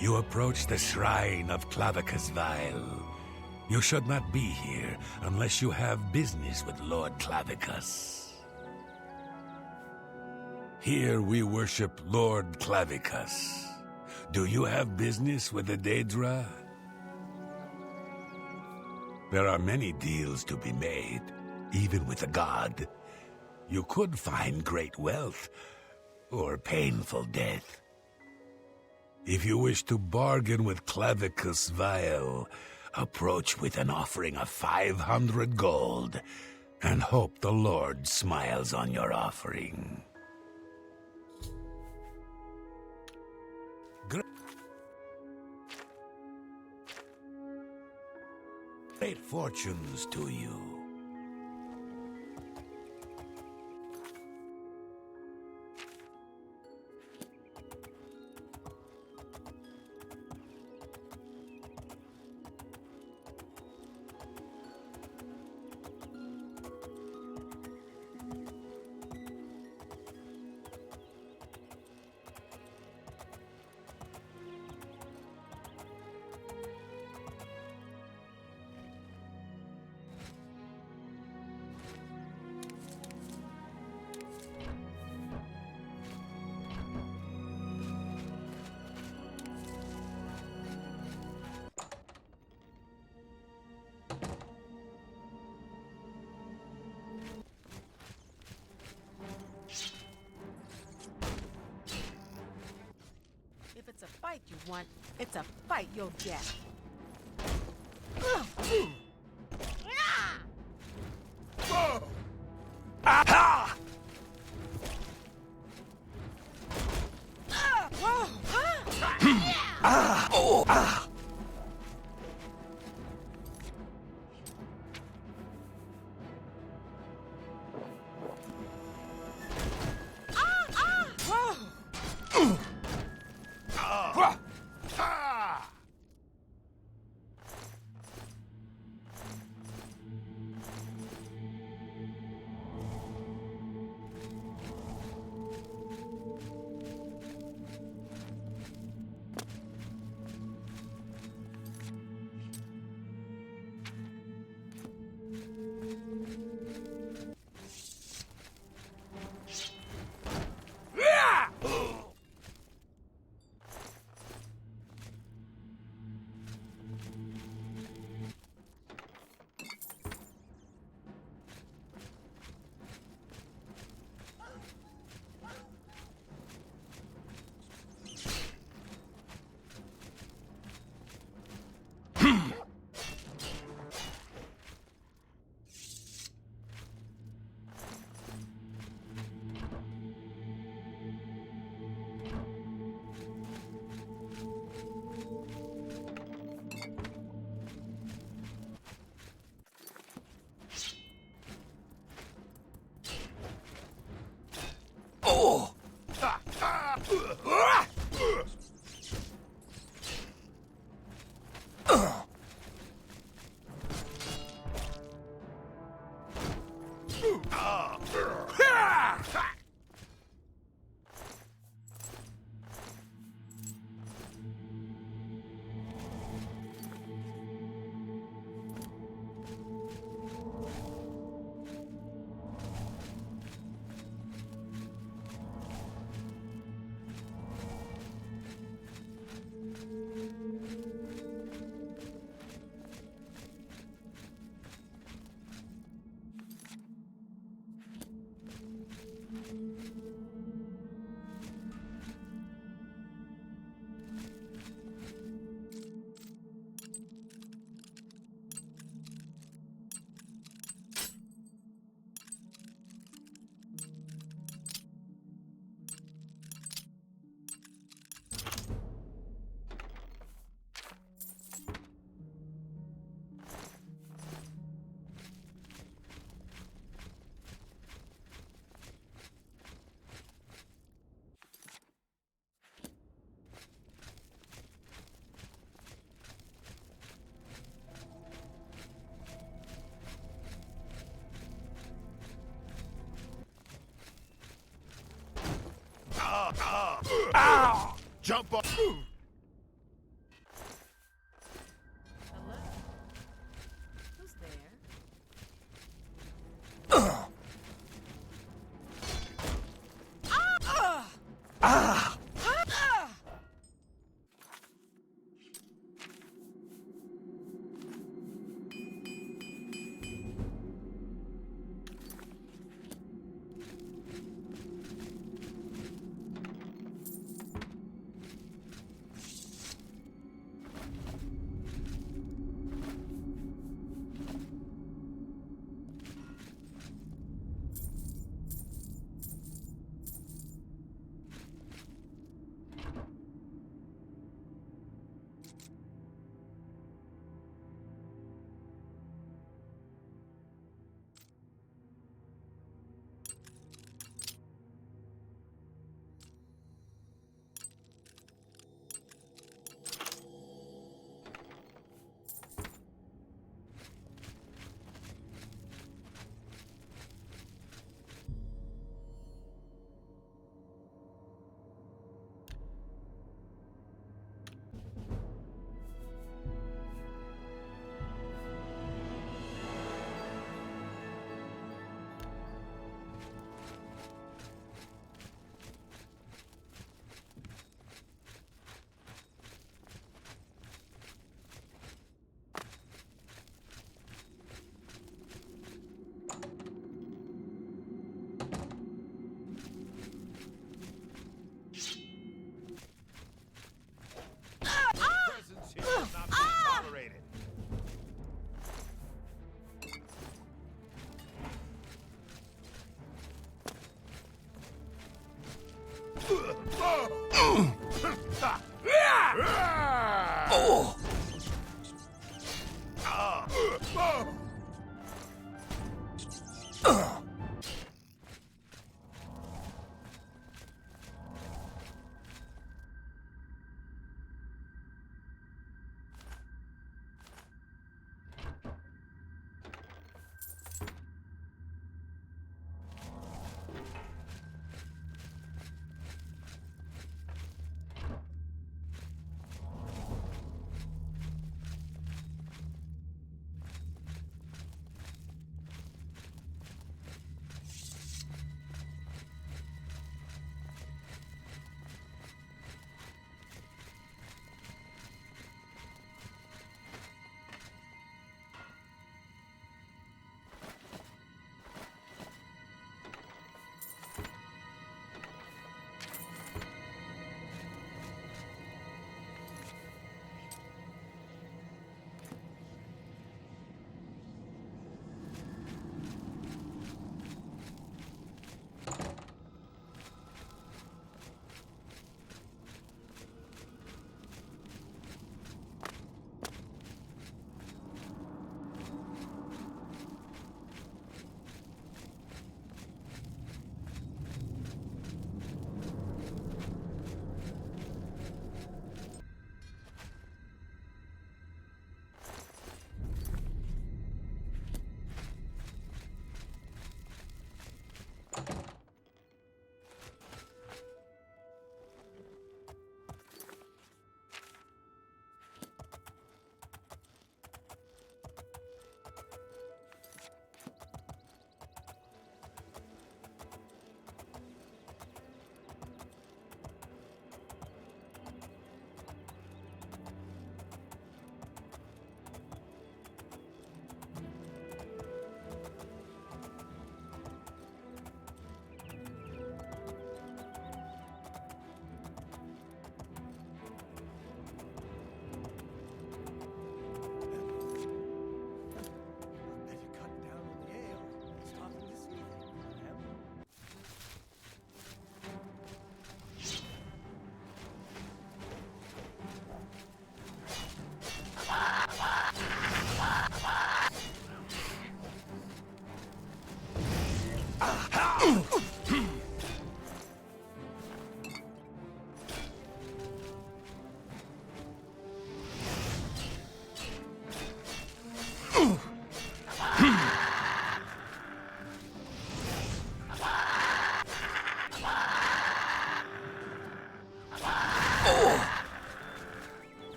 You approach the shrine of Clavicus Vile. You should not be here unless you have business with Lord Clavicus. Here we worship Lord Clavicus. Do you have business with the Daedra? There are many deals to be made, even with a god. You could find great wealth, or painful death. If you wish to bargain with Clavicus Vile, approach with an offering of 500 gold, and hope the Lord smiles on your offering. Great fortunes to you. If it's a fight you want, it's a fight you'll get. Jump up! Hello? Who's there? Presence here will not be tolerated.